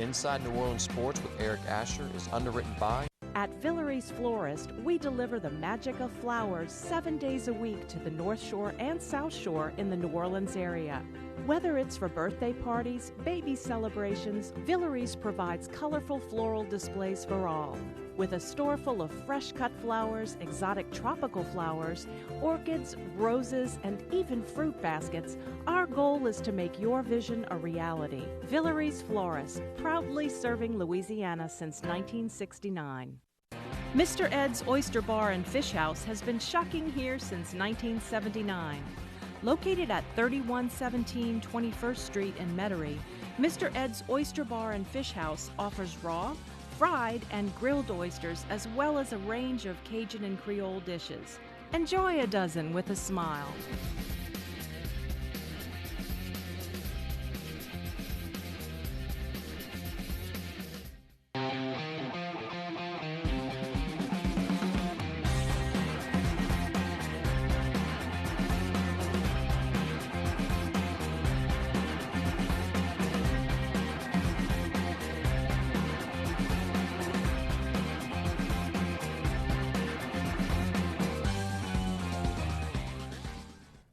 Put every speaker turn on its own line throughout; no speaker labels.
Inside New Orleans Sports with Eric Asher is underwritten by...
At Villeries Florist, we deliver the magic of flowers 7 days a week to the North Shore and South Shore in the New Orleans area. Whether it's for birthday parties, baby celebrations, Villeries provides colorful floral displays for all. With a store full of fresh-cut flowers, exotic tropical flowers, orchids, roses, and even fruit baskets, our goal is to make your vision a reality. Villeries Florist, proudly serving Louisiana since 1969. Mr. Ed's Oyster Bar and Fish House has been shucking here since 1979. Located at 3117 21st Street in Metairie, Mr. Ed's Oyster Bar and Fish House offers raw, fried, and grilled oysters, as well as a range of Cajun and Creole dishes. Enjoy a dozen with a smile.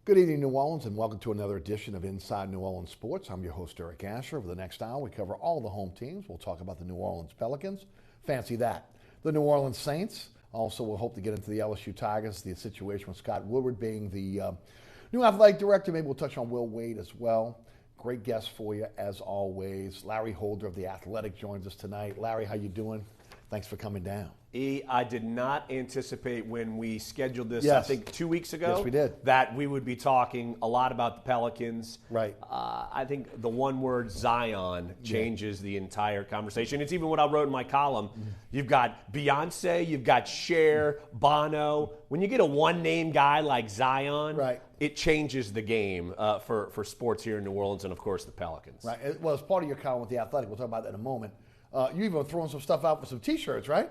Good evening, New Orleans, and welcome to another edition of Inside New Orleans Sports. I'm your host, Eric Asher. Over the next hour, we cover all the home teams. We'll talk about the New Orleans Pelicans. Fancy that. The New Orleans Saints. Also, we'll hope to get into the LSU Tigers, the situation with Scott Woodward being the new athletic director. Maybe we'll touch on Will Wade as well. Great guest for you, as always. Larry Holder of The Athletic joins us tonight. Larry, how you doing? Thanks for coming down.
I did not anticipate when we scheduled this,
Yes.
I think 2 weeks ago,
Yes, we did.
that we would be talking a lot about the Pelicans.
Right.
I think the one word Zion changes the entire conversation. It's even what I wrote in my column. You've got Beyonce, you've got Cher, Bono. When you get a one-name guy like Zion,
Right.
it changes the game for sports here in New Orleans and, of course, the Pelicans.
Right. Well, as part of your column with The Athletic, we'll talk about that in a moment. You even throwing some stuff out for some T-shirts, right?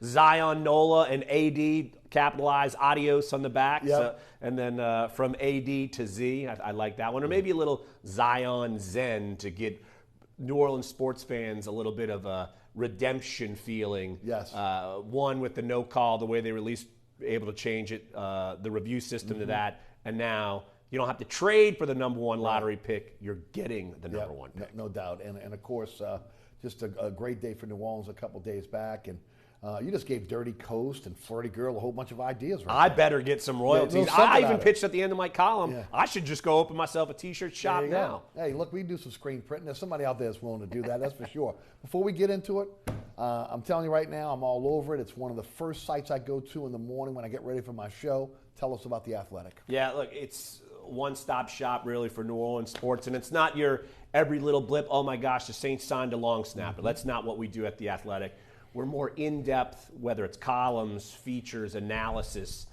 Zion, Nola, and AD capitalize adios on the back.
Yep.
So, and then from AD to Z, I like that one. Or maybe a little Zion Zen to get New Orleans sports fans a little bit of a redemption feeling.
Yes.
One with the no call, the way they released, able to change it, the review system to that. And now you don't have to trade for the number one lottery pick. You're getting the number one pick.
No doubt. And of course, just a great day for New Orleans a couple days back. And you just gave Dirty Coast and Flirty Girl a whole bunch of ideas. Right
I
now.
better get some royalties.
Yeah,
I even pitched at the end of my column.
Yeah.
I should just go open myself a T-shirt shop
There you
now.
go. Hey, look, we can do some screen printing. There's somebody out there that's willing to do that, that's for sure. Before we get into it, I'm telling you right now, I'm all over it. It's one of the first sites I go to in the morning when I get ready for my show. Tell us about The Athletic.
Yeah, look, it's one-stop shop really for New Orleans sports, and it's not your every little blip, oh my gosh, the Saints signed a long snapper. That's not what we do at The Athletic. We're more in-depth, whether it's columns, features, analysis,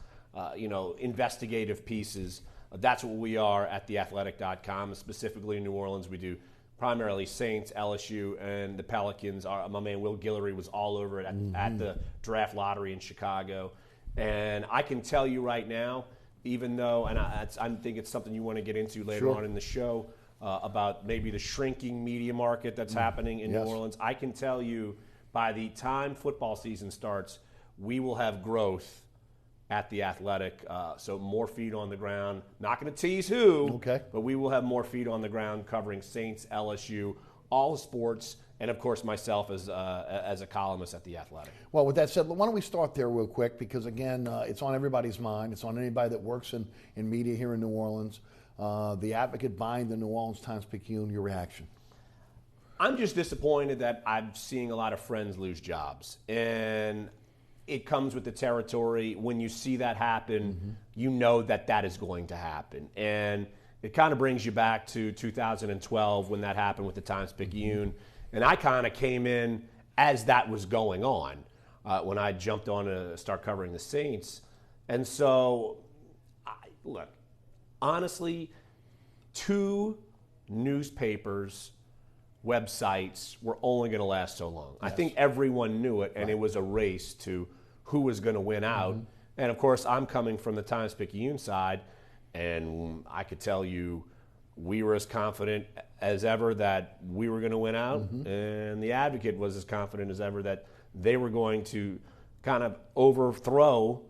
investigative pieces. That's what we are at theathletic.com. Specifically in New Orleans, we do primarily Saints, LSU, and the Pelicans. My man Will Guillory was all over it at the draft lottery in Chicago. And I can tell you right now, even though, and I think it's something you want to get into later on in the show, about maybe the shrinking media market that's happening in New Orleans, I can tell you by the time football season starts, we will have growth at The Athletic. So more feet on the ground. Not going to tease who, but we will have more feet on the ground covering Saints, LSU, all sports, and of course myself as a columnist at The Athletic.
Well, with that said, why don't we start there real quick, because again, it's on everybody's mind. It's on anybody that works in media here in New Orleans. The Advocate buying the New Orleans Times-Picayune, your reaction?
I'm just disappointed that I'm seeing a lot of friends lose jobs. And it comes with the territory. When you see that happen, you know that is going to happen. And it kind of brings you back to 2012 when that happened with the Times-Picayune. And I kind of came in as that was going on when I jumped on to start covering the Saints. And so, look, honestly, 2 newspapers, websites were only going to last so long. I think everyone knew it, and it was a race to who was going to win out. And, of course, I'm coming from the Times-Picayune side, and I could tell you we were as confident as ever that we were going to win out, and the Advocate was as confident as ever that they were going to kind of overthrow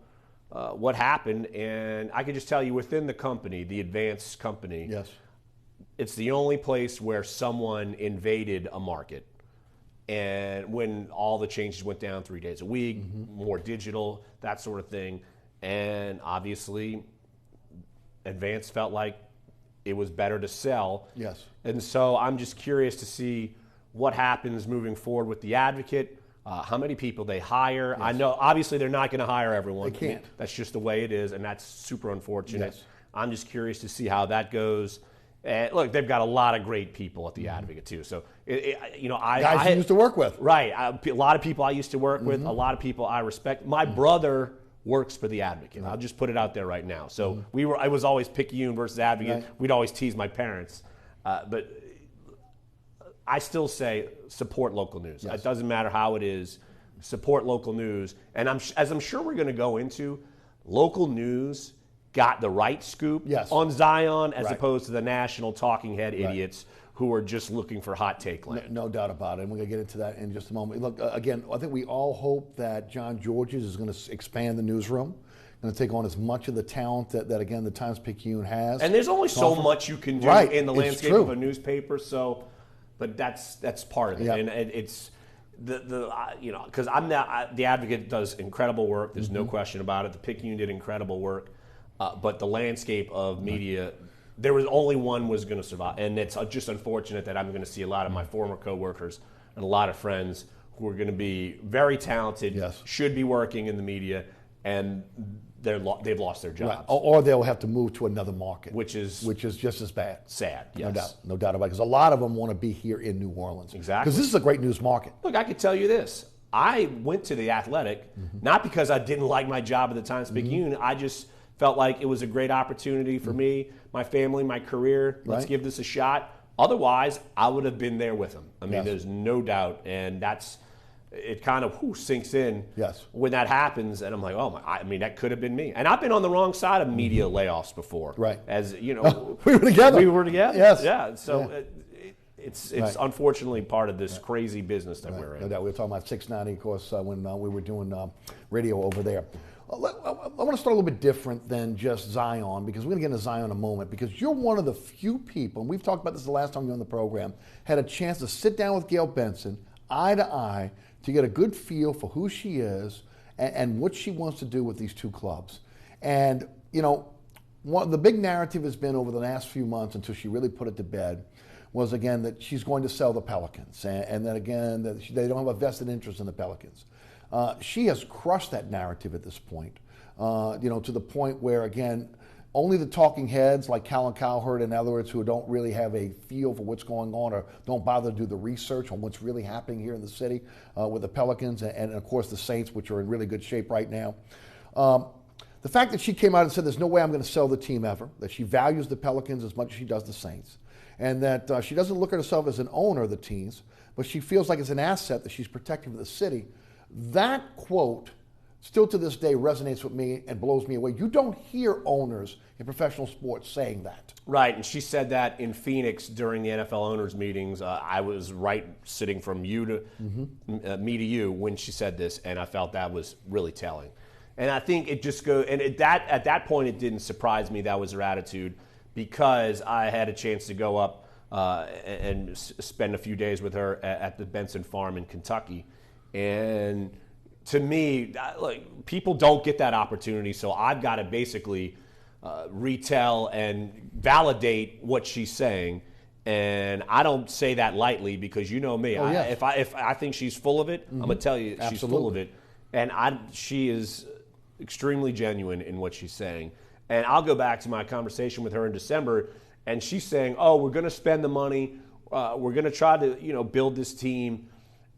what happened. And I could just tell you, within the company, the Advance company,
Yes.
it's the only place where someone invaded a market. And when all the changes went down 3 days a week, more digital, that sort of thing, and obviously Advance felt like it was better to sell.
Yes.
And so I'm just curious to see what happens moving forward with the Advocate, how many people they hire.
Yes.
I know, obviously, they're not going to hire everyone.
They can't.
That's just the way it is, and that's super unfortunate.
Yes.
I'm just curious to see how that goes. And look, they've got a lot of great people at the Advocate too. So,
Guys you used to work with.
Right. A lot of people I used to work with, a lot of people I respect. My brother works for the Advocate. I'll just put it out there right now. So I was always Picayune versus Advocate.
Right.
We'd always tease my parents. But I still say support local news.
Yes.
It doesn't matter how it is. Support local news. And as I'm sure we're going to go into, local news got the right scoop
Yes.
on Zion as
Right.
opposed to the national talking head idiots who are just looking for hot take land.
No doubt about it, and we're going to get into that in just a moment. Look, again, I think we all hope that John Georges is going to expand the newsroom, going to take on as much of the talent that again, the Times-Picayune has.
And there's only so much you can do
Right.
in the
It's
landscape
true.
of a newspaper. So, but that's part of it,
Yeah.
and it's because the Advocate does incredible work. There's no question about it. The Picayune did incredible work, but the landscape of media, there was only one was going to survive, and it's just unfortunate that I'm going to see a lot of my former coworkers and a lot of friends who are going to be very talented,
Yes.
should be working in the media, and they've lost their jobs,
Right. Or they'll have to move to another market,
which is
just as bad.
sad. Yes.
No doubt about it. Because a lot of them want to be here in New Orleans.
Exactly.
Because this is a great news market.
Look, I could tell you this. I went to the Athletic, not because I didn't like my job at the Times-Picayune. I just felt like it was a great opportunity for me, my family, my career. Let's
Right.
give this a shot. Otherwise, I would have been there with them. I mean,
Yes.
there's no doubt. And it kind of sinks in
Yes.
when that happens. And I'm like, I mean, that could have been me. And I've been on the wrong side of media layoffs before.
Right.
As, you know.
We were together.
We were together.
Yes.
Yeah. So
Yeah.
it's
Right.
unfortunately part of this crazy business that we're in.
No doubt. We were talking about 690, of course, when we were doing radio over there. I want to start a little bit different than just Zion, because we're going to get into Zion in a moment, because you're one of the few people, and we've talked about this the last time you were on the program, had a chance to sit down with Gail Benson, eye to eye, to get a good feel for who she is and what she wants to do with these two clubs. And, the big narrative has been over the last few months, until she really put it to bed, was again that she's going to sell the Pelicans, and that again that they don't have a vested interest in the Pelicans. She has crushed that narrative at this point, to the point where, again, only the talking heads like Colin Cowherd and others who don't really have a feel for what's going on or don't bother to do the research on what's really happening here in the city with the Pelicans and of course, the Saints, which are in really good shape right now. The fact that she came out and said there's no way I'm going to sell the team ever, that she values the Pelicans as much as she does the Saints, and that she doesn't look at herself as an owner of the teams, but she feels like it's an asset that she's protecting for the city. That quote still to this day resonates with me and blows me away. You don't hear owners in professional sports saying that.
Right, and she said that in Phoenix during the NFL owners meetings. I was right sitting from you to me to you when she said this, and I felt that was really telling. And I think it just goes, and at that point it didn't surprise me that was her attitude, because I had a chance to go up and spend a few days with her at the Benson Farm in Kentucky. And to me, people don't get that opportunity, so I've got to basically retell and validate what she's saying. And I don't say that lightly, because you know me.
Yes.
If I think she's full of it, I'm going to tell you she's full of it. And she is extremely genuine in what she's saying. And I'll go back to my conversation with her in December, and she's saying, we're going to spend the money. We're going to try to build this team.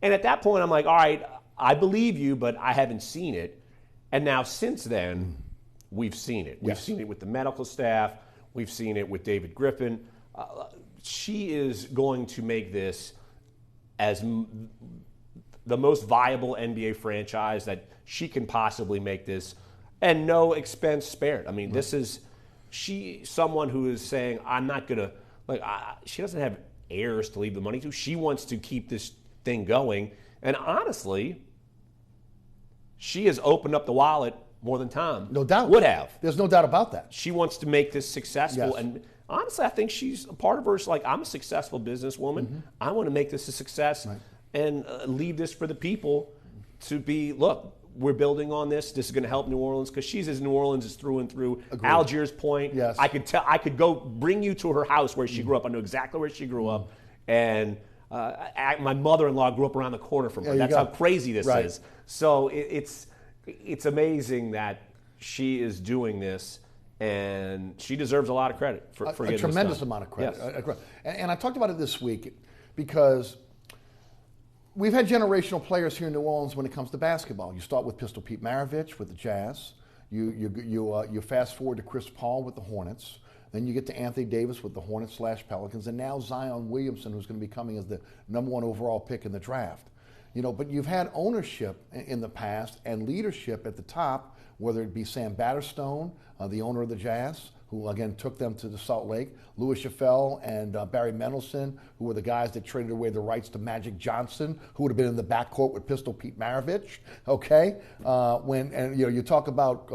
And at that point, I'm like, all right, I believe you, but I haven't seen it. And now since then, we've seen it. We've seen it with the medical staff. We've seen it with David Griffin. She is going to make this as the most viable NBA franchise that she can possibly make this, and no expense spared. I mean, this is someone who is saying, I'm not going to Like, she doesn't have heirs to leave the money to. She wants to keep this thing going. And honestly, she has opened up the wallet more than Tom
No doubt.
would have.
There's no doubt about that.
She wants to make this successful.
Yes.
And honestly, I think she's a part of her. Like, I'm a successful businesswoman.
Mm-hmm.
I want to make this a success and leave this for the people to be, look, we're building on this. This is going to help New Orleans because she's as New Orleans is through and through.
Agreed.
Algiers Point.
Yes.
I could go bring you to her house where she grew up. I know exactly where she grew up. And my mother-in-law grew up around the corner from her.
There you
That's
go.
how crazy this
Right.
is. So it's amazing that she is doing this, and she deserves a lot of credit for getting
a tremendous
this done.
amount of credit.
Yes.
And I talked about it this week because we've had generational players here in New Orleans when it comes to basketball. You start with Pistol Pete Maravich with the Jazz. You fast forward to Chris Paul with the Hornets. Then you get to Anthony Davis with the Hornets/Pelicans, and now Zion Williamson, who's going to be coming as the #1 overall pick in the draft. But you've had ownership in the past and leadership at the top, whether it be Sam Batterstone, the owner of the Jazz, who again took them to the Salt Lake, Louis Chaffel and Barry Mendelson, who were the guys that traded away the rights to Magic Johnson, who would have been in the backcourt with Pistol Pete Maravich. Okay, you talk about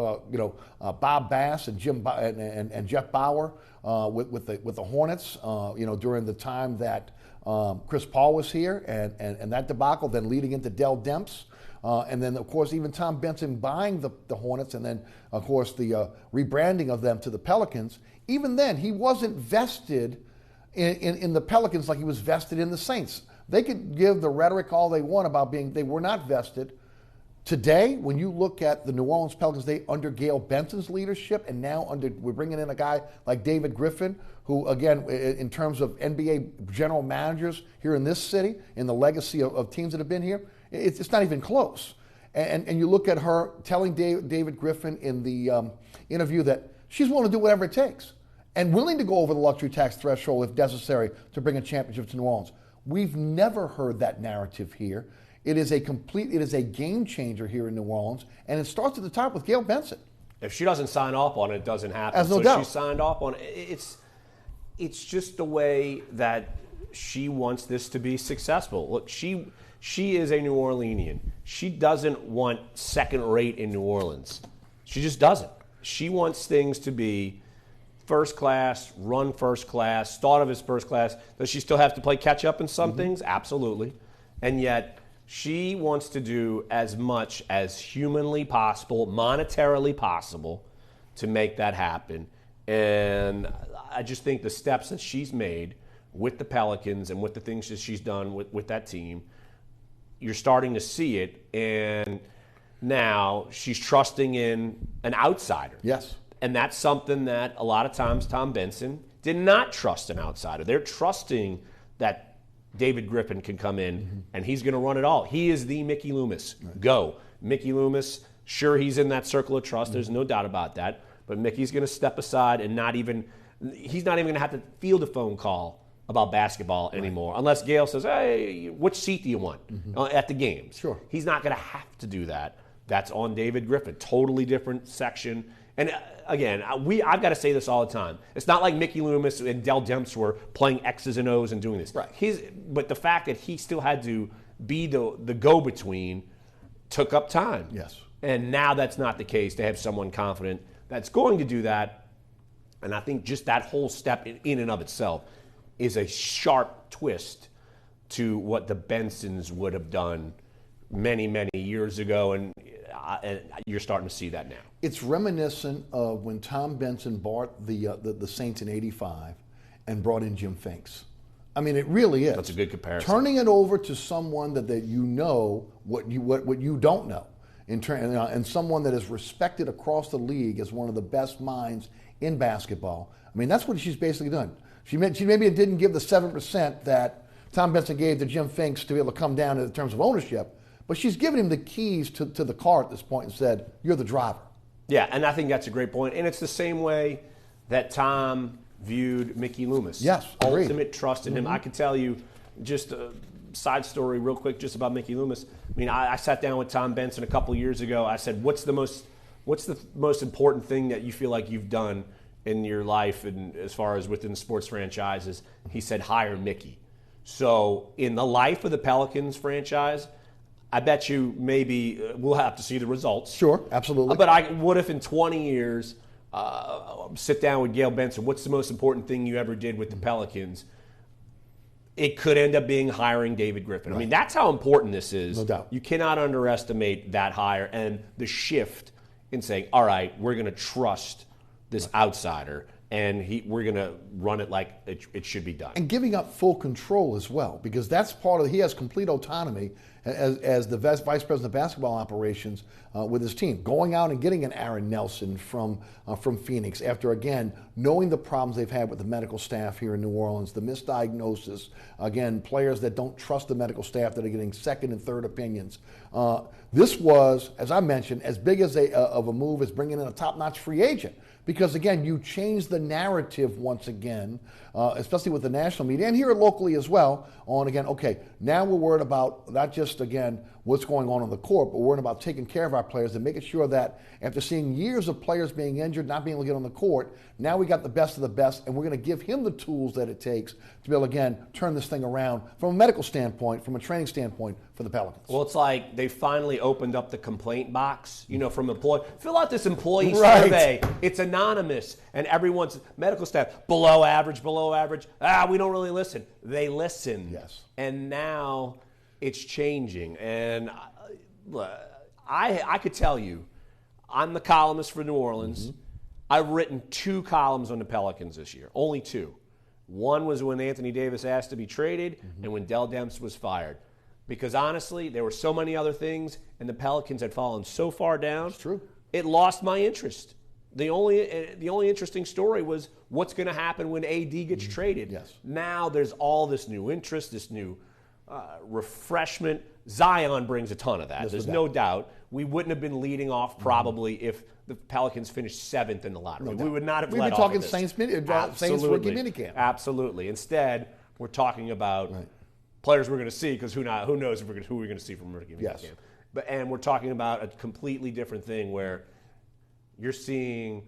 Bob Bass and and Jeff Bauer with the Hornets. During the time that Chris Paul was here and that debacle, then leading into Dell Demps. And then, of course, even Tom Benson buying the Hornets and then, of course, the rebranding of them to the Pelicans. Even then, he wasn't vested in the Pelicans like he was vested in the Saints. They could give the rhetoric all they want about they were not vested. Today, when you look at the New Orleans Pelicans, they under Gail Benson's leadership, and now we're bringing in a guy like David Griffin, who, again, in terms of NBA general managers here in this city, in the legacy of teams that have been here, it's not even close. And you look at her telling David Griffin in the interview that she's willing to do whatever it takes and willing to go over the luxury tax threshold if necessary to bring a championship to New Orleans. We've never heard that narrative here. It is a game changer here in New Orleans, and it starts at the top with Gail Benson.
If she doesn't sign off on it, it doesn't happen.
As no doubt.
She signed off on it. It's just the way that she wants this to be successful. Look, she is a New Orleanian. She doesn't want second rate in New Orleans. She just doesn't. She wants things to be first class, run first class, thought of as first class. Does she still have to play catch up in some things? Absolutely. And yet, she wants to do as much as humanly possible, monetarily possible, to make that happen. And I just think the steps that she's made with the Pelicans and with the things that she's done with that team, you're starting to see it. And now she's trusting in an outsider.
Yes.
And that's something that a lot of times Tom Benson did not trust an outsider. They're trusting that David Griffin can come in and he's going to run it all. He is the Mickey Loomis. Right. Go. Mickey Loomis, sure, he's in that circle of trust. There's no doubt about that. But Mickey's going to step aside and he's not even going to have to field a phone call about basketball anymore unless Gail says, hey, which seat do you want at the games?
Sure.
He's not going to have to do that. That's on David Griffin. Totally different section. And again, I've got to say this all the time. It's not like Mickey Loomis and Dell Demps were playing X's and O's and doing this.
Right.
But the fact that he still had to be the go-between took up time.
Yes.
And now that's not the case. They have someone confident that's going to do that. And I think just that whole step in and of itself is a sharp twist to what the Bensons would have done many, many years ago. And you're starting to see that now.
It's reminiscent of when Tom Benson bought the Saints in '85 and brought in Jim Finks. I mean, it really is.
That's a good comparison.
Turning it over to someone that you know what you don't know, and someone that is respected across the league as one of the best minds in basketball. I mean, that's what she's basically done. She maybe didn't give the 7% that Tom Benson gave to Jim Finks to be able to come down in terms of ownership. But she's given him the keys to the car at this point and said, you're the driver.
Yeah, and I think that's a great point. And it's the same way that Tom viewed Mickey Loomis.
Yes, agreed.
Ultimate trust in him. I could tell you just a side story real quick just about Mickey Loomis. I mean, I sat down with Tom Benson a couple years ago. I said, what's the most important thing that you feel like you've done in your life, and as far as within sports franchises, he said hire Mickey. So in the life of the Pelicans franchise, I bet you maybe we'll have to see the results.
Sure, absolutely.
But what if in 20 years, sit down with Gail Benson, what's the most important thing you ever did with the Pelicans? It could end up being hiring David Griffin. Right. I mean, that's how important this is.
No doubt.
You cannot underestimate that hire and the shift in saying, all right, we're going to trust this outsider, and we're going to run it like it should be done.
And giving up full control as well, because that's part of he has complete autonomy as the vice president of basketball operations with his team, going out and getting an Aaron Nelson from Phoenix after, again, knowing the problems they've had with the medical staff here in New Orleans, the misdiagnosis, again, players that don't trust the medical staff that are getting second and third opinions. This was, as I mentioned, as big as of a move as bringing in a top-notch free agent. Because, again, you change the narrative once again, especially with the national media and here locally as well, on, again, okay, now we're worried about not just, again, what's going on the court, but we're worried about taking care of our players and making sure that after seeing years of players being injured, not being able to get on the court, now we got the best of the best, and we're going to give him the tools that it takes to be able to, again, turn this thing around from a medical standpoint, from a training standpoint for the Pelicans.
Well, it's like they finally opened up the complaint box, from employee. Fill out this employee survey. It's anonymous, and everyone's medical staff, below average. We don't really listen. They listen.
Yes.
And now it's changing. And I could tell you, I'm the columnist for New Orleans. Mm-hmm. I've written 2 columns on the Pelicans this year, only 2. One was when Anthony Davis asked to be traded, and when Dell Demps was fired. Because honestly, there were so many other things, and the Pelicans had fallen so far down.
It's true.
It lost my interest. The only interesting story was what's going to happen when AD gets traded.
Yes.
Now there's all this new interest, this new refreshment. Zion brings a ton of that. There's no doubt. We wouldn't have been leading off probably if the Pelicans finished 7th in the lottery. We would not have led off.
We'd be talking Saints rookie minicamp.
Absolutely. Instead, we're talking about players we're going to see, because who knows who we're going to see from rookie minicamp. And we're talking about a completely different thing where you're seeing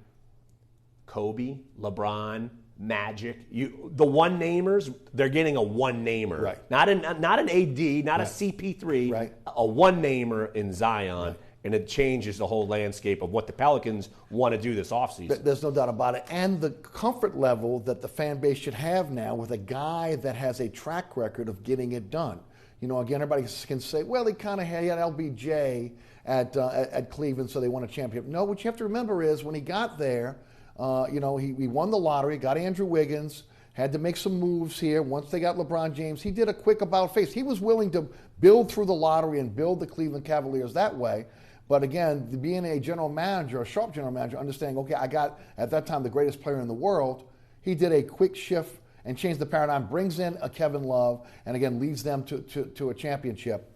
Kobe, LeBron, Magic. The one-namers, they're getting a one-namer.
Right.
Not an AD, not a CP3,
right.
A one-namer in Zion. Right. And it changes the whole landscape of what the Pelicans want to do this offseason.
There's no doubt about it. And the comfort level that the fan base should have now with a guy that has a track record of getting it done. Again, everybody can say, well, he kind of had LBJ at Cleveland, so they won a championship. No, what you have to remember is when he got there, he won the lottery, got Andrew Wiggins, had to make some moves here. Once they got LeBron James, he did a quick about-face. He was willing to build through the lottery and build the Cleveland Cavaliers that way. But again, being a general manager, a sharp general manager, understanding, okay, I got, at that time, the greatest player in the world, he did a quick shift and changed the paradigm, brings in a Kevin Love, and again, leads them to a championship.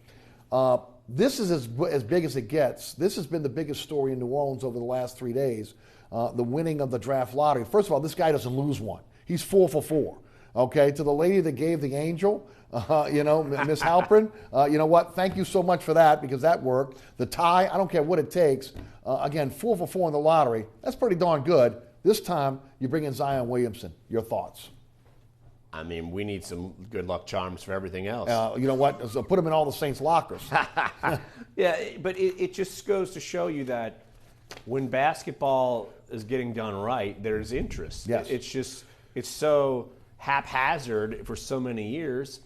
This is as big as it gets. This has been the biggest story in New Orleans over the last 3 days, the winning of the draft lottery. First of all, this guy doesn't lose one. He's 4 for 4. Okay, to the lady that gave the angel, Miss Halpern, you know what? Thank you so much for that, because that worked. The tie, I don't care what it takes. Again, 4 for 4 in the lottery. That's pretty darn good. This time, you bring in Zion Williamson. Your thoughts?
I mean, we need some good luck charms for everything else.
You know what? So put them in all the Saints' lockers.
Yeah, but it just goes to show you that when basketball is getting done right, there's interest.
Yes.
It's so haphazard for so many years.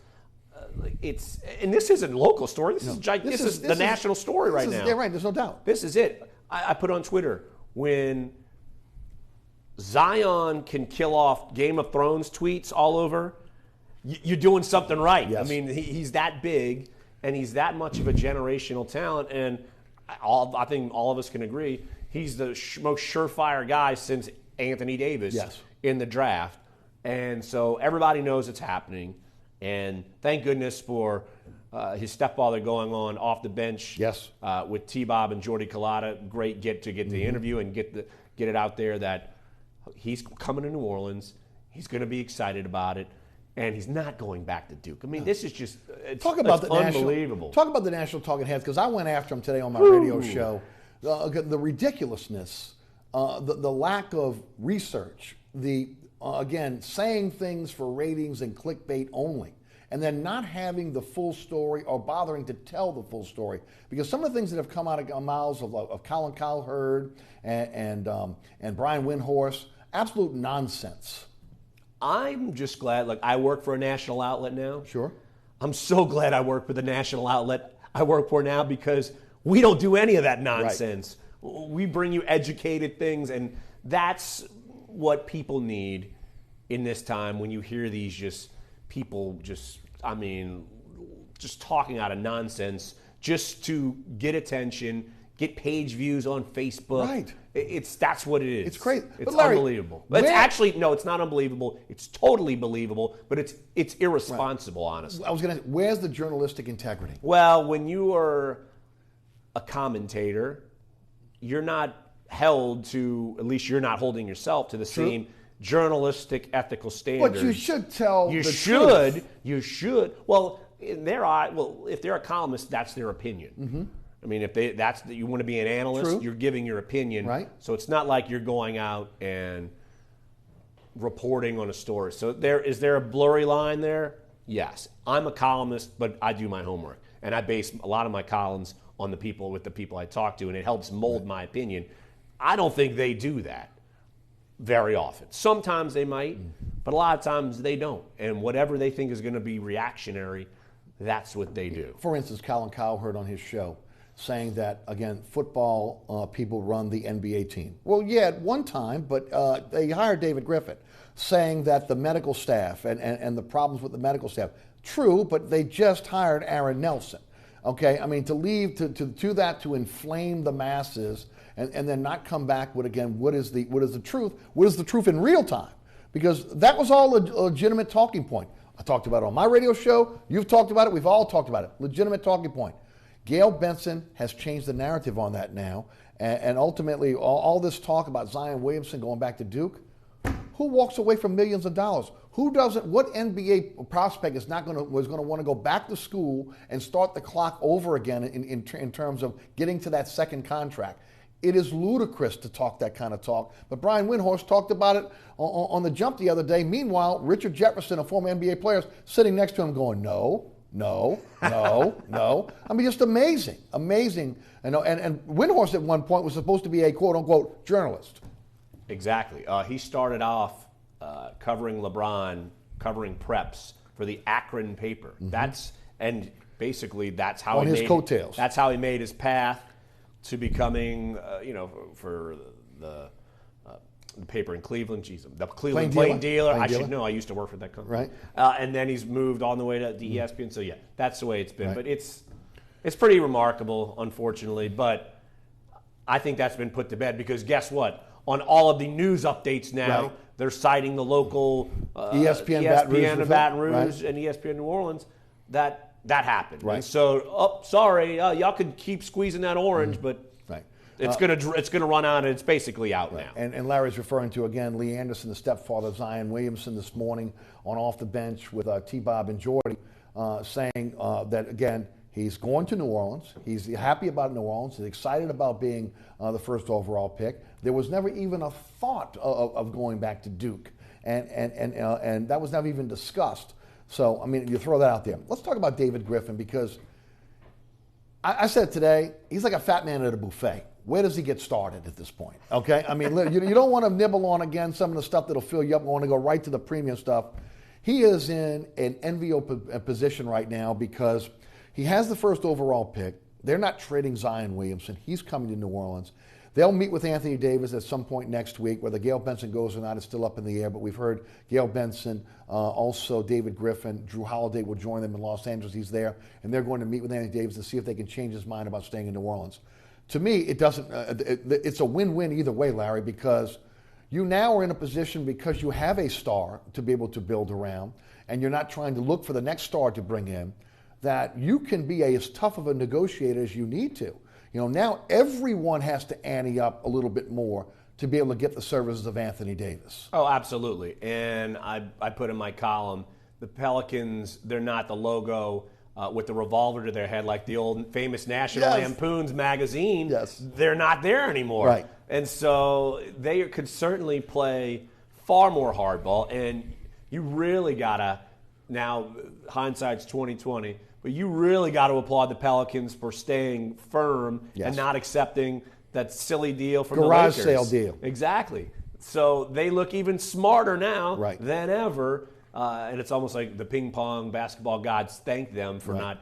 And this isn't a local story. This is the national story right now.
Yeah, right. There's no doubt.
This is it. I put on Twitter, when Zion can kill off Game of Thrones tweets all over, you're doing something right.
Yes.
I mean, he's that big, and he's that much of a generational talent, and I think all of us can agree he's the most surefire guy since Anthony Davis in the draft. And so everybody knows it's happening, and thank goodness for his stepfather going on off the bench with T-Bob and Jordy Culotta. Great get the interview and get it out there that he's coming to New Orleans. He's going to be excited about it, and he's not going back to Duke. I mean, this is just it's unbelievable.
Talk about the national talking heads, because I went after him today on my radio show. The ridiculousness the lack of research, again, saying things for ratings and clickbait only, and then not having the full story or bothering to tell the full story. Because some of the things that have come out of mouths of Colin Cowherd and Brian Windhorst, absolute nonsense.
I'm just glad, like, I work for a national outlet now.
Sure.
I'm so glad I work for the national outlet I work for now, because we don't do any of that nonsense. Right. We bring you educated things, and that's what people need in this time when you hear these people talking out of nonsense just to get attention, get page views on Facebook.
Right.
That's what it is.
It's crazy.
It's Larry, unbelievable. It's not unbelievable. It's totally believable, but it's irresponsible, right. Honestly.
I was going to. Where's the journalistic integrity?
Well, when you are a commentator, you're not held to, at least you're not holding yourself to the same journalistic ethical standards.
But you should tell
the
truth.
You should. Well, in their eye, if they're a columnist, that's their opinion. Mm-hmm. I mean, if you want to be an analyst, you're giving your opinion.
Right.
So it's not like you're going out and reporting on a story. So is there a blurry line there? Yes. I'm a columnist, but I do my homework. And I base a lot of my columns on the people I talk to, and it helps mold my opinion. I don't think they do that very often. Sometimes they might, but a lot of times they don't. And whatever they think is going to be reactionary, that's what they do.
For instance, Colin Cowherd on his show saying that, again, football people run the NBA team. Well, yeah, at one time, but they hired David Griffin, saying that the medical staff and the problems with the medical staff. True, but they just hired Aaron Nelson. Okay, I mean, to leave to inflame the masses and then not come back with, again, what is the truth? What is the truth in real time? Because that was all a legitimate talking point. I talked about it on my radio show. You've talked about it. We've all talked about it. Legitimate talking point. Gail Benson has changed the narrative on that now, and ultimately all this talk about Zion Williamson going back to Duke. Who walks away from millions of dollars? Who doesn't? What NBA prospect was going to want to go back to school and start the clock over again in terms of getting to that second contract? It is ludicrous to talk that kind of talk. But Brian Windhorst talked about it on the jump the other day. Meanwhile, Richard Jefferson, a former NBA player, sitting next to him going, no. I mean, just amazing. And Windhorst at one point was supposed to be a quote-unquote journalist.
Exactly. He started off covering LeBron, covering preps for the Akron paper. Mm-hmm. Basically that's how
on his coattails.
That's how he made his path to becoming, for the paper in Cleveland. Geez, the Cleveland Plain Dealer. I should know. I used to work for that company.
Right.
And then he's moved on the way to the ESPN. So yeah, that's the way it's been. Right. But it's pretty remarkable, unfortunately. But I think that's been put to bed because guess what? On all of the news updates now, they're citing the local
ESPN
Baton Rouge and ESPN New Orleans that happened.
Right.
And so, sorry, y'all could keep squeezing that orange, but it's gonna run out, and it's basically out now.
And Larry's referring to, again, Lee Anderson, the stepfather of Zion Williamson, this morning on Off the Bench with T-Bob and Jordy, saying that, again, he's going to New Orleans. He's happy about New Orleans. He's excited about being the first overall pick. There was never even a thought of going back to Duke, and that was never even discussed. So, I mean, you throw that out there. Let's talk about David Griffin because I said today, he's like a fat man at a buffet. Where does he get started at this point? Okay? I mean, you don't want to nibble on, again, some of the stuff that'll fill you up. You want to go right to the premium stuff. He is in an enviable position right now because he has the first overall pick. They're not trading Zion Williamson. He's coming to New Orleans. They'll meet with Anthony Davis at some point next week. Whether Gail Benson goes or not is still up in the air, but we've heard Gail Benson, also David Griffin, Drew Holiday will join them in Los Angeles. He's there, and they're going to meet with Anthony Davis to see if they can change his mind about staying in New Orleans. To me, it doesn't. It's a win-win either way, Larry, because you now are in a position because you have a star to be able to build around, and you're not trying to look for the next star to bring in, that you can be as tough of a negotiator as you need to. Now everyone has to ante up a little bit more to be able to get the services of Anthony Davis.
Oh, absolutely. And I put in my column, the Pelicans, they're not the logo with the revolver to their head like the old famous National Lampoon's magazine.
Yes.
They're not there anymore.
Right.
And so they could certainly play far more hardball, and you really got to, now hindsight's 20/20, but you really got to applaud the Pelicans for staying firm and not accepting that silly deal from
garage
the Lakers.
sale deal.
Exactly. So they look even smarter now
than
ever, and it's almost like the ping pong basketball gods thank them for not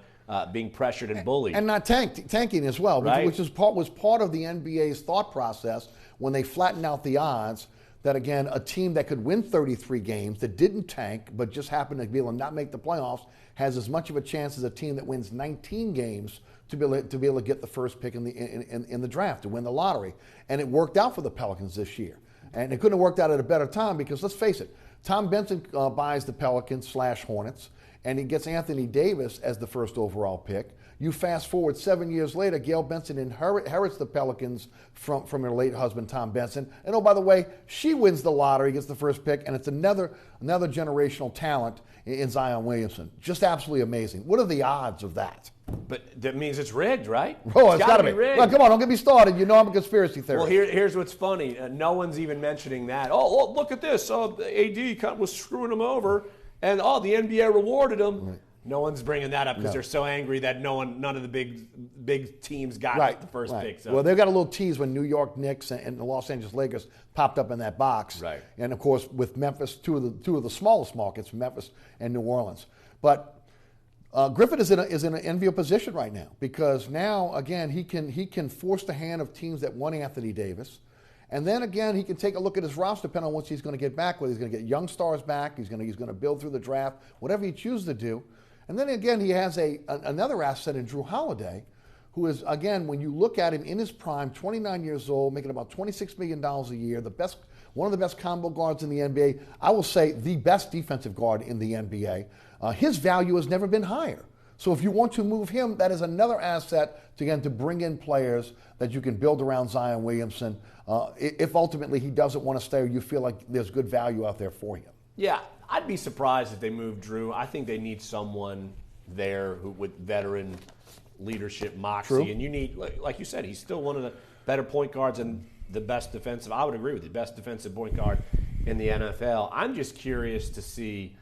being pressured and bullied.
And not tanking as well, which was part of the NBA's thought process when they flattened out the odds that, again, a team that could win 33 games, that didn't tank, but just happened to be able to not make the playoffs, has as much of a chance as a team that wins 19 games to be able to get the first pick in the draft, to win the lottery. And it worked out for the Pelicans this year. And it couldn't have worked out at a better time because, let's face it, Tom Benson buys the Pelicans/Hornets, and he gets Anthony Davis as the first overall pick. You fast forward 7 years later, Gail Benson inherits the Pelicans from her late husband, Tom Benson. And oh, by the way, she wins the lottery, gets the first pick, and it's another generational talent in Zion Williamson. Just absolutely amazing. What are the odds of that?
But that means it's rigged, right?
Oh, it's got to be rigged. Well, come on, don't get me started. You know I'm a conspiracy theorist.
Well, here's what's funny. No one's even mentioning that. Oh, look at this. AD was screwing him over, and the NBA rewarded him. Right. No one's bringing that up because they're so angry that none of the big teams got the first pick. So.
Well, they got a little tease when New York Knicks and the Los Angeles Lakers popped up in that box.
Right.
And of course, with Memphis, two of the smallest markets, Memphis and New Orleans. But Griffin is in an enviable position right now because now again he can force the hand of teams that won Anthony Davis. And then again, he can take a look at his roster, depending on what he's going to get back. Whether he's going to get young stars back, he's going to build through the draft, whatever he chooses to do. And then again, he has another asset in Drew Holiday, who is, again, when you look at him in his prime, 29 years old, making about $26 million a year, one of the best combo guards in the NBA. I will say the best defensive guard in the NBA. His value has never been higher. So if you want to move him, that is another asset to bring in players that you can build around Zion Williamson. If ultimately he doesn't want to stay, or you feel like there's good value out there for him.
Yeah, I'd be surprised if they moved Drew. I think they need someone there with veteran leadership, moxie.
True.
And you need, like you said, he's still one of the better point guards and the best defensive. I would agree with you, best defensive point guard in the NFL. I'm just curious to see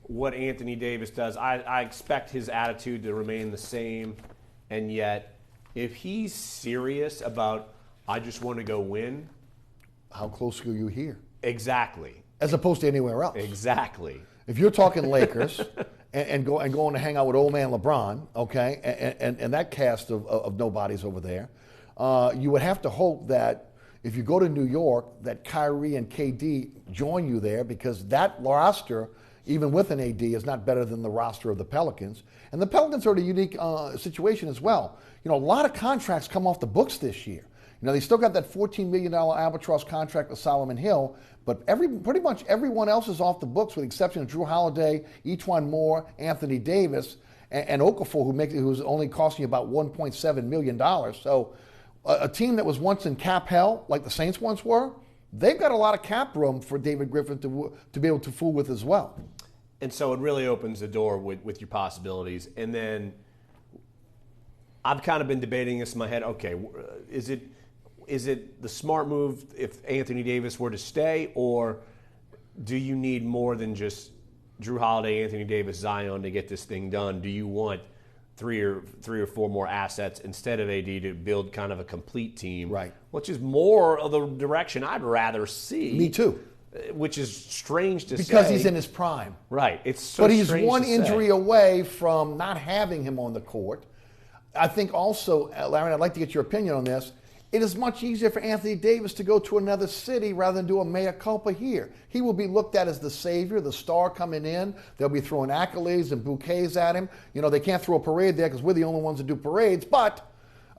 what Anthony Davis does. I expect his attitude to remain the same, and yet if he's serious about, I just want to go win.
How close are you here?
Exactly.
As opposed to anywhere else.
Exactly.
If you're talking Lakers and going to hang out with old man LeBron, okay, and that cast of nobodies over there, you would have to hope that if you go to New York, that Kyrie and KD join you there, because that roster, even with an AD, is not better than the roster of the Pelicans. And the Pelicans are in a unique situation as well. You know, a lot of contracts come off the books this year. You know, they still got that $14 million albatross contract with Solomon Hill, but pretty much everyone else is off the books with the exception of Drew Holiday, E'Twaun Moore, Anthony Davis, and Okafor, who's only costing you about $1.7 million. So a team that was once in cap hell, like the Saints once were, they've got a lot of cap room for David Griffin to be able to fool with as well.
And so it really opens the door with your possibilities. And then I've kind of been debating this in my head. Okay, is it the smart move if Anthony Davis were to stay, or do you need more than just Drew Holiday, Anthony Davis, Zion to get this thing done? Do you want three or four more assets instead of AD to build kind of a complete team?
Right.
Which is more of the direction I'd rather see.
Me too.
Which is strange to say.
Because he's in his prime.
Right. It's so
But he's
strange
one
to
injury
say.
away from not having him on the court. I think also, Larry, I'd like to get your opinion on this. It is much easier for Anthony Davis to go to another city rather than do a mea culpa here. He will be looked at as the savior, the star coming in. They'll be throwing accolades and bouquets at him. You know, they can't throw a parade there because we're the only ones that do parades. But,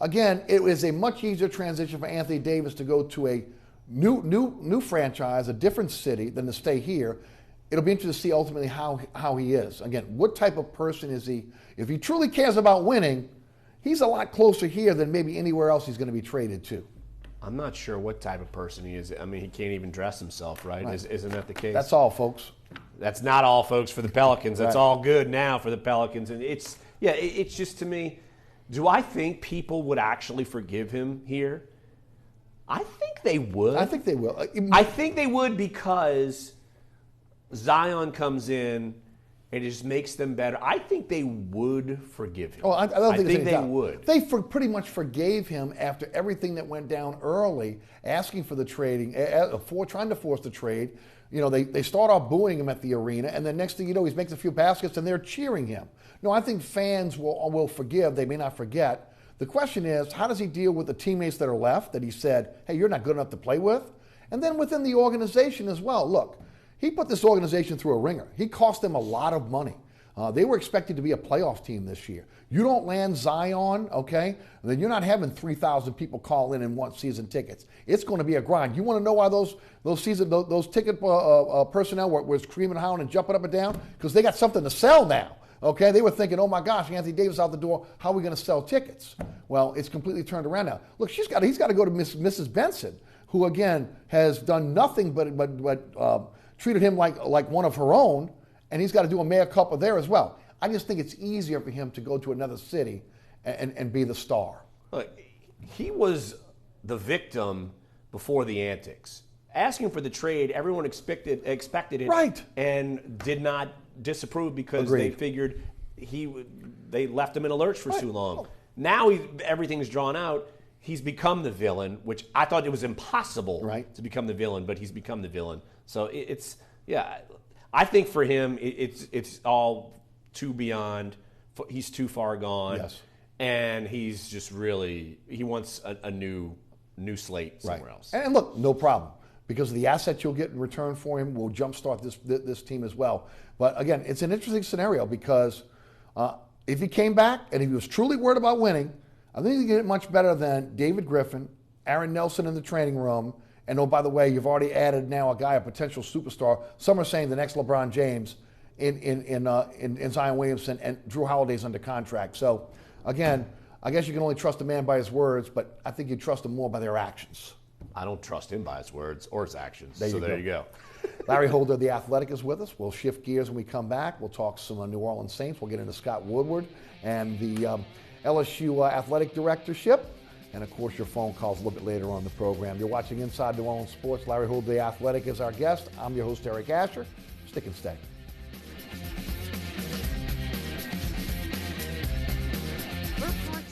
again, it is a much easier transition for Anthony Davis to go to a new franchise, a different city, than to stay here. It'll be interesting to see ultimately how he is. Again, what type of person is he? If he truly cares about winning, he's a lot closer here than maybe anywhere else he's going to be traded to.
I'm not sure what type of person he is. I mean, he can't even dress himself, right? Isn't that the case?
That's all, folks.
That's not all, folks, for the Pelicans. That's
Right.
all good now for the Pelicans. And it's just, to me, do I think people would actually forgive him here? I think they would.
I think they will.
I think they would because Zion comes in and it just makes them better. I think they would forgive him.
Oh, I don't think
they would.
They pretty much forgave him after everything that went down early, asking for the trading, trying to force the trade. You know, they start off booing him at the arena, and then next thing you know, he makes a few baskets, and they're cheering him. No, I think fans will forgive. They may not forget. The question is, how does he deal with the teammates that are left that he said, hey, you're not good enough to play with? And then within the organization as well. Look, he put this organization through a ringer. He cost them a lot of money. They were expected to be a playoff team this year. You don't land Zion, okay, then you're not having 3,000 people call in and want season tickets. It's going to be a grind. You want to know why those ticket personnel were screaming, howling, and jumping up and down? Because they got something to sell now. Okay, they were thinking, oh my gosh, Anthony Davis out the door. How are we going to sell tickets? Well, it's completely turned around now. Look, he's got to go to Mrs. Benson, who again has done nothing but treated him like one of her own, and he's got to do a mea culpa there as well. I just think it's easier for him to go to another city and be the star.
Look, he was the victim before the antics. Asking for the trade, everyone expected it,
right,
and did not disapprove because they figured they left him in a lurch for too long. Now everything's drawn out. He's become the villain, which I thought it was impossible to become the villain, but he's become the villain. So I think for him it's all too beyond. He's too far gone, and he's just he wants a new slate somewhere else.
And look, no problem. Because of the assets you'll get in return for him will jumpstart this team as well. But again, it's an interesting scenario because if he came back and if he was truly worried about winning, I think he'd get it much better than David Griffin, Aaron Nelson in the training room, and oh, by the way, you've already added now a potential superstar. Some are saying the next LeBron James in Zion Williamson, and Drew Holiday's under contract. So again, I guess you can only trust a man by his words, but I think you trust him more by their actions.
I don't trust him by his words or his actions. There you go.
Larry Holder of The Athletic is with us. We'll shift gears when we come back. We'll talk some New Orleans Saints. We'll get into Scott Woodward and the LSU athletic directorship. And, of course, your phone calls a little bit later on in the program. You're watching Inside New Orleans Sports. Larry Holder of The Athletic is our guest. I'm your host, Eric Asher. Stick and stay.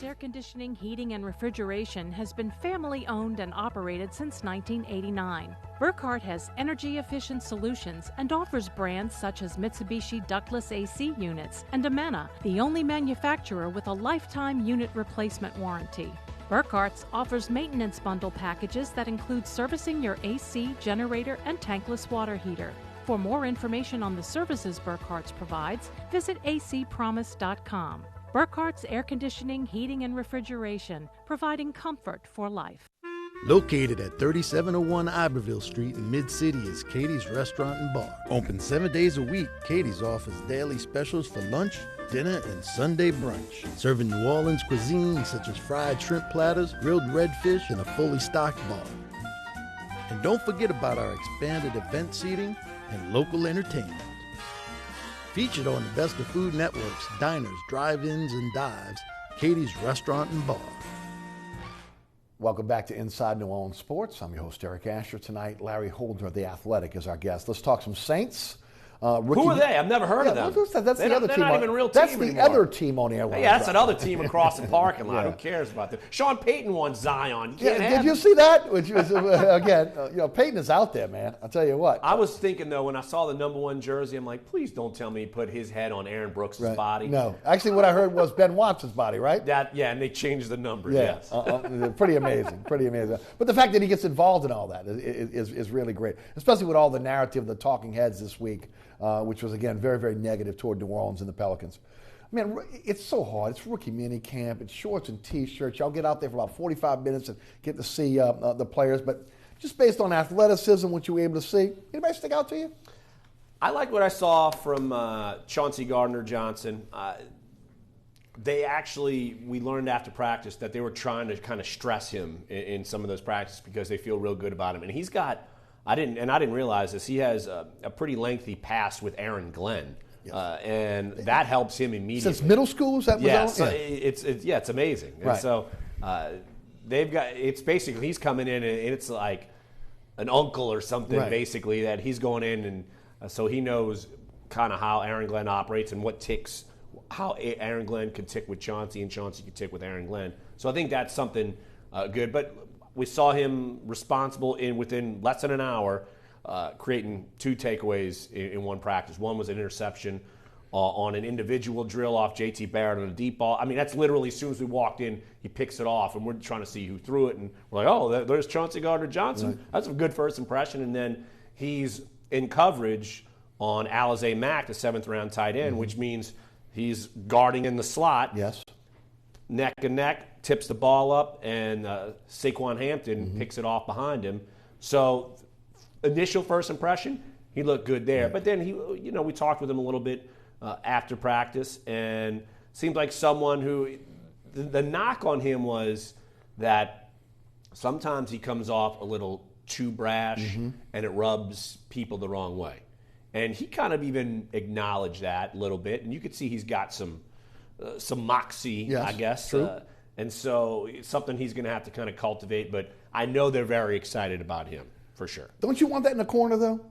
Air Conditioning, Heating, and Refrigeration has been family-owned and operated since 1989. Burkhart has energy-efficient solutions and offers brands such as Mitsubishi ductless AC units and Amana, the only manufacturer with a lifetime unit replacement warranty. Burkhart's offers maintenance bundle packages that include servicing your AC, generator, and tankless water heater. For more information on the services Burkhart's provides, visit acpromise.com. Burkhart's Air Conditioning, Heating, and Refrigeration, providing comfort for life.
Located at 3701 Iberville Street in Mid-City is Katie's Restaurant and Bar. Open 7 days a week, Katie's offers daily specials for lunch, dinner, and Sunday brunch. Serving New Orleans cuisine such as fried shrimp platters, grilled redfish, and a fully stocked bar. And don't forget about our expanded event seating and local entertainment. Featured on the Best of Food Network's diners, drive-ins, and dives, Katie's Restaurant and Bar.
Welcome back to Inside New Orleans Sports. I'm your host, Eric Asher. Tonight, Larry Holder of The Athletic is our guest. Let's talk some Saints.
Who are they? I've never heard of them.
That's the other team.
They're not even a real team
That's the
anymore.
other team on air.
Yeah, that's another team across the parking lot. Who cares about them? Sean Payton wants Zion.
Did you see that? Which was again, Payton is out there, man. I'll tell you what.
I was thinking though, when I saw the #1 jersey, I'm like, please don't tell me he put his head on Aaron Brooks' body.
No, actually, what I heard was Ben Watson's body, right?
And they changed the number. Yes,
pretty amazing, pretty amazing. But the fact that he gets involved in all that is really great, especially with all the narrative, the talking heads this week. Which was, again, very, very negative toward New Orleans and the Pelicans. Man, it's so hard. It's rookie mini camp. It's shorts and T-shirts. Y'all get out there for about 45 minutes and get to see the players. But just based on athleticism, what you were able to see, anybody stick out to you?
I like what I saw from Chauncey Gardner-Johnson. We learned after practice that they were trying to kind of stress him in some of those practices because they feel real good about him. And he's got... I didn't realize this. He has a pretty lengthy pass with Aaron Glenn, and that helps him immediately.
Since middle school, is that?
Yes, it's amazing.
Right.
And so it's basically he's coming in and it's like an uncle or something, basically, that he's going in, and so he knows kind of how Aaron Glenn operates and what ticks, how Aaron Glenn can tick with Chauncey and Chauncey can tick with Aaron Glenn. So I think that's something good. But we saw him responsible within less than an hour, creating 2 takeaways in one practice. One was an interception on an individual drill off J.T. Barrett on a deep ball. I mean, that's literally as soon as we walked in, he picks it off, and we're trying to see who threw it. And we're like, oh, there's Chauncey Gardner-Johnson. Right. That's a good first impression. And then he's in coverage on Alizé Mack, the 7th-round tight end, which means he's guarding in the slot.
Yes.
Neck and neck, tips the ball up, and Saquon Hampton picks it off behind him. So initial first impression, he looked good there. But then we talked with him a little bit after practice, and seemed like someone who the knock on him was that sometimes he comes off a little too brash and it rubs people the wrong way. And he kind of even acknowledged that a little bit, and you could see he's got some moxie, I guess.
True.
And so it's something he's going to have to kind of cultivate, but I know they're very excited about him, for sure.
Don't you want that in the corner, though?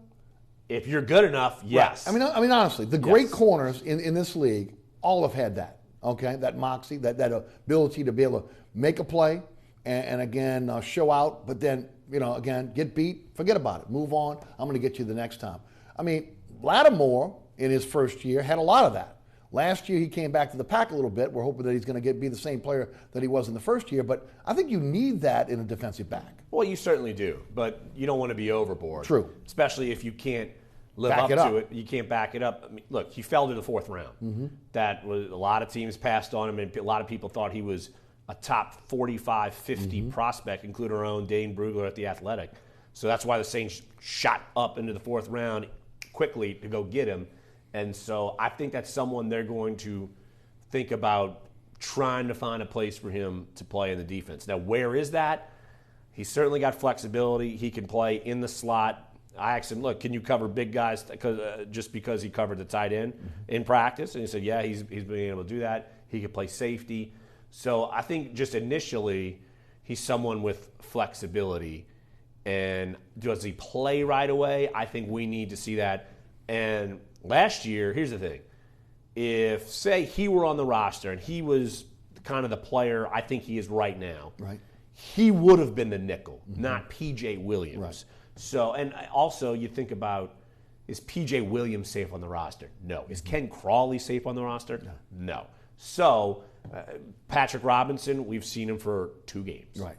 If you're good enough, yes.
Right. I mean, honestly, the great corners in this league all have had that, okay? That moxie, that ability to be able to make a play and again, show out, but then, again, get beat, forget about it, move on, I'm going to get you the next time. I mean, Lattimore in his first year had a lot of that. Last year he came back to the pack a little bit. We're hoping that he's going to be the same player that he was in the first year, but I think you need that in a defensive back.
Well, you certainly do, but you don't want to be overboard.
True.
Especially if you can't live up to it. You can't back it up. I mean, look, he fell to the 4th round. That was a lot of teams passed on him, and a lot of people thought he was a top 45, 50 prospect, including our own Dane Brugler at the Athletic. So that's why the Saints shot up into the 4th round quickly to go get him. And so I think that's someone they're going to think about trying to find a place for him to play in the defense. Now, where is that? He's certainly got flexibility. He can play in the slot. I asked him, look, can you cover big guys just because he covered the tight end in practice? And he said, yeah, he's been able to do that. He could play safety. So I think just initially he's someone with flexibility. And does he play right away? I think we need to see that. And last year, here's the thing. If, say, he were on the roster and he was kind of the player I think he is right now, he would have been the nickel, not P.J. Williams.
Right.
So, and also you think about, is P.J. Williams safe on the roster? No. Is Ken Crawley safe on the roster? No. So, Patrick Robinson, we've seen him for 2 games.
Right.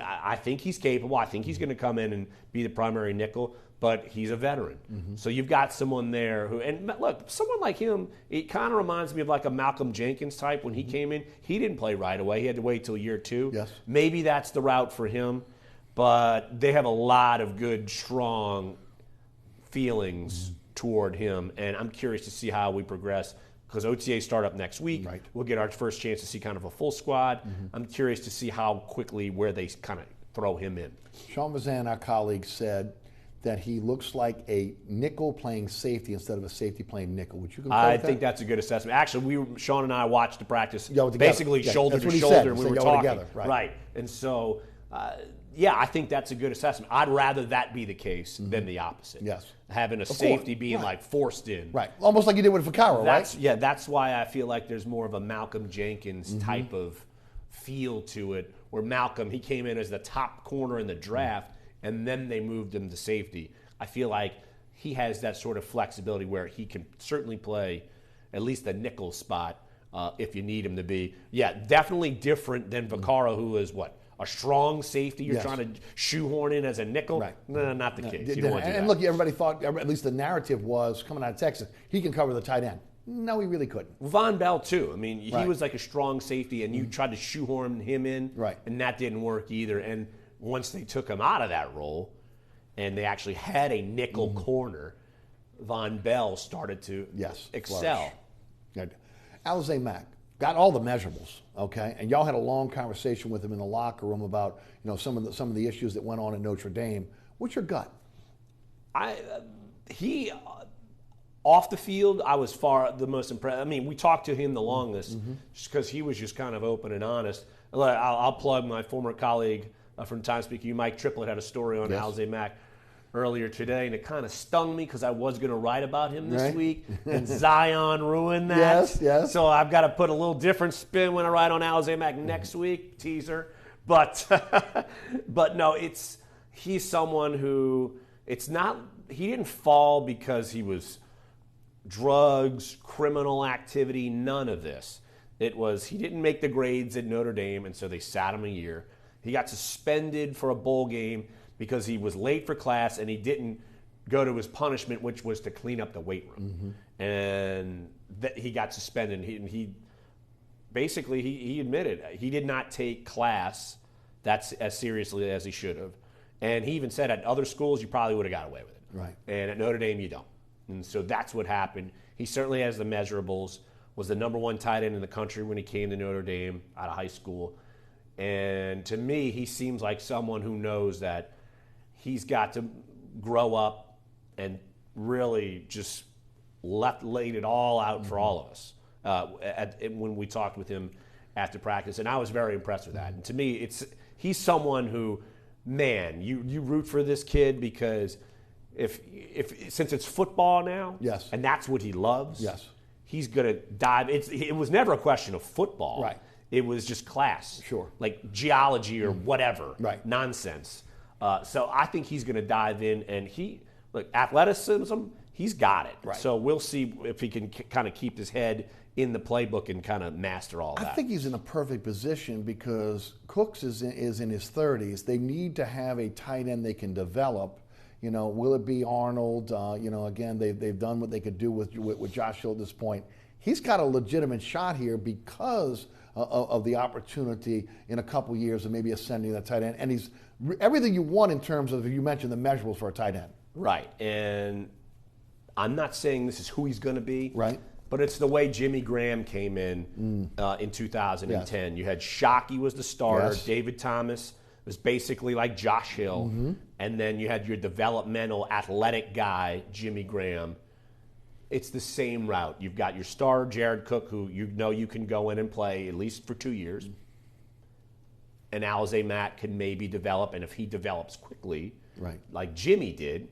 I think he's capable. I think he's going to come in and be the primary nickel, but he's a veteran. So you've got someone there who, and look, someone like him, it kind of reminds me of like a Malcolm Jenkins type when he came in. He didn't play right away. He had to wait till year 2.
Yes.
Maybe that's the route for him, but they have a lot of good, strong feelings toward him, and I'm curious to see how we progress. Because OTAs start up next week.
Right.
We'll get our first chance to see kind of a full squad. I'm curious to see how quickly, where they kind of throw him in.
Sean Vazan, our colleague, said that he looks like a nickel playing safety instead of a safety playing nickel. Would you concur
I
with that?
think that's a good assessment. Actually, Sean and I watched the practice
basically
shoulder to shoulder, and we were talking. Together. Right. And so, I think that's a good assessment. I'd rather that be the case than the opposite.
Yes.
Having a safety being like forced in.
Right. Almost like you did with Vaccaro, right?
Yeah, that's why I feel like there's more of a Malcolm Jenkins type of feel to it, where Malcolm, he came in as the top corner in the draft, and then they moved him to safety. I feel like he has that sort of flexibility where he can certainly play at least the nickel spot if you need him to be. Yeah, definitely different than Vaccaro, who is what? A strong safety you're trying to shoehorn in as a nickel?
Right.
No, not the case. You don't want to do that.
And look, everybody thought, at least the narrative was, coming out of Texas, he can cover the tight end. No, he really couldn't.
Von Bell, too. I mean, he was like a strong safety, and you tried to shoehorn him in, and that didn't work either. And once they took him out of that role, and they actually had a nickel corner, Von Bell started to excel.
Alizé Mack got all the measurables, okay? And y'all had a long conversation with him in the locker room about, some of the issues that went on at Notre Dame. What's your gut?
He off the field, I was far the most impressed. I mean, we talked to him the longest just because he was just kind of open and honest. I'll plug my former colleague from Time Speak. Mike Triplett had a story on Alizé Mack earlier today, and it kind of stung me because I was going to write about him this week, and Zion ruined that.
Yes.
So I've got to put a little different spin when I write on Alizé Mack next week, teaser. But no, he's someone who he didn't fall because he was drugs, criminal activity, none of this. It was he didn't make the grades at Notre Dame, and so they sat him a year. He got suspended for a bowl game because he was late for class and he didn't go to his punishment, which was to clean up the weight room. And he got suspended. And he basically he admitted he did not take class that's as seriously as he should have. And he even said at other schools you probably would have got away with it.
Right.
And at Notre Dame you don't. And so that's what happened. He certainly has the measurables, was the number 1 tight end in the country when he came to Notre Dame out of high school. And to me, he seems like someone who knows that he's got to grow up and really just laid it all out for all of us when we talked with him after practice. And I was very impressed with that. And to me, he's someone who, man, you root for this kid because if since it's football now, and that's what he loves, he's going to dive. It was never a question of football.
Right.
It was just class.
Sure.
Like geology or whatever.
Right.
Nonsense. So I think he's going to dive in, and athleticism, he's got it.
Right.
So we'll see if he can kind of keep his head in the playbook and kind of master all that.
I think he's in a perfect position because Cooks is in his 30s. They need to have a tight end they can develop. Will it be Arnold? Again, they've done what they could do with Josh Hill at this point. He's got a legitimate shot here because of the opportunity in a couple years of maybe ascending that tight end. And he's everything you want in terms of, you mentioned the measurables for a tight end.
Right. And I'm not saying this is who he's going to be.
Right.
But it's the way Jimmy Graham came in 2010. Yes. You had Shockey was the starter. Yes. David Thomas was basically like Josh Hill. And then you had your developmental athletic guy, Jimmy Graham. It's the same route. You've got your star, Jared Cook, who you can go in and play at least for 2 years. And Alizé Mack can maybe develop, and if he develops quickly, like Jimmy did,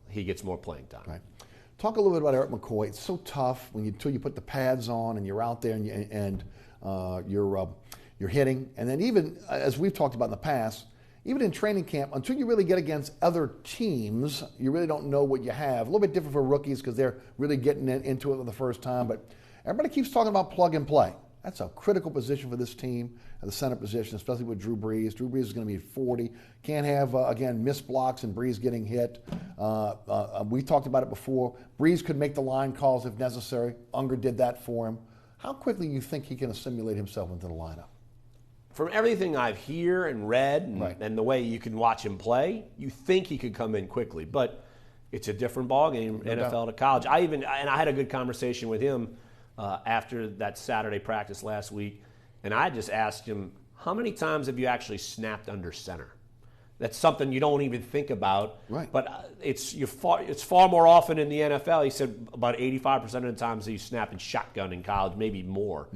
he gets more playing time.
Right. Talk a little bit about Eric McCoy. It's so tough until you put the pads on and you're out there and you're hitting. And then even, as we've talked about in the past, even in training camp, until you really get against other teams, you really don't know what you have. A little bit different for rookies because they're really getting into it for the first time. But everybody keeps talking about plug and play. That's a critical position for this team at the center position, especially with Drew Brees. Drew Brees is going to be 40. Can't have, again, missed blocks and Brees getting hit. We talked about it before. Brees could make the line calls if necessary. Unger did that for him. How quickly do you think he can assimilate himself into the lineup?
From everything I've heard and read and the way you can watch him play, you think he could come in quickly. But it's a different ballgame, NFL to college. I had a good conversation with him after that Saturday practice last week, and I just asked him, how many times have you actually snapped under center? That's something you don't even think about.
Right.
But it's far more often in the NFL. He said about 85% of the times he snapped in shotgun in college, maybe more.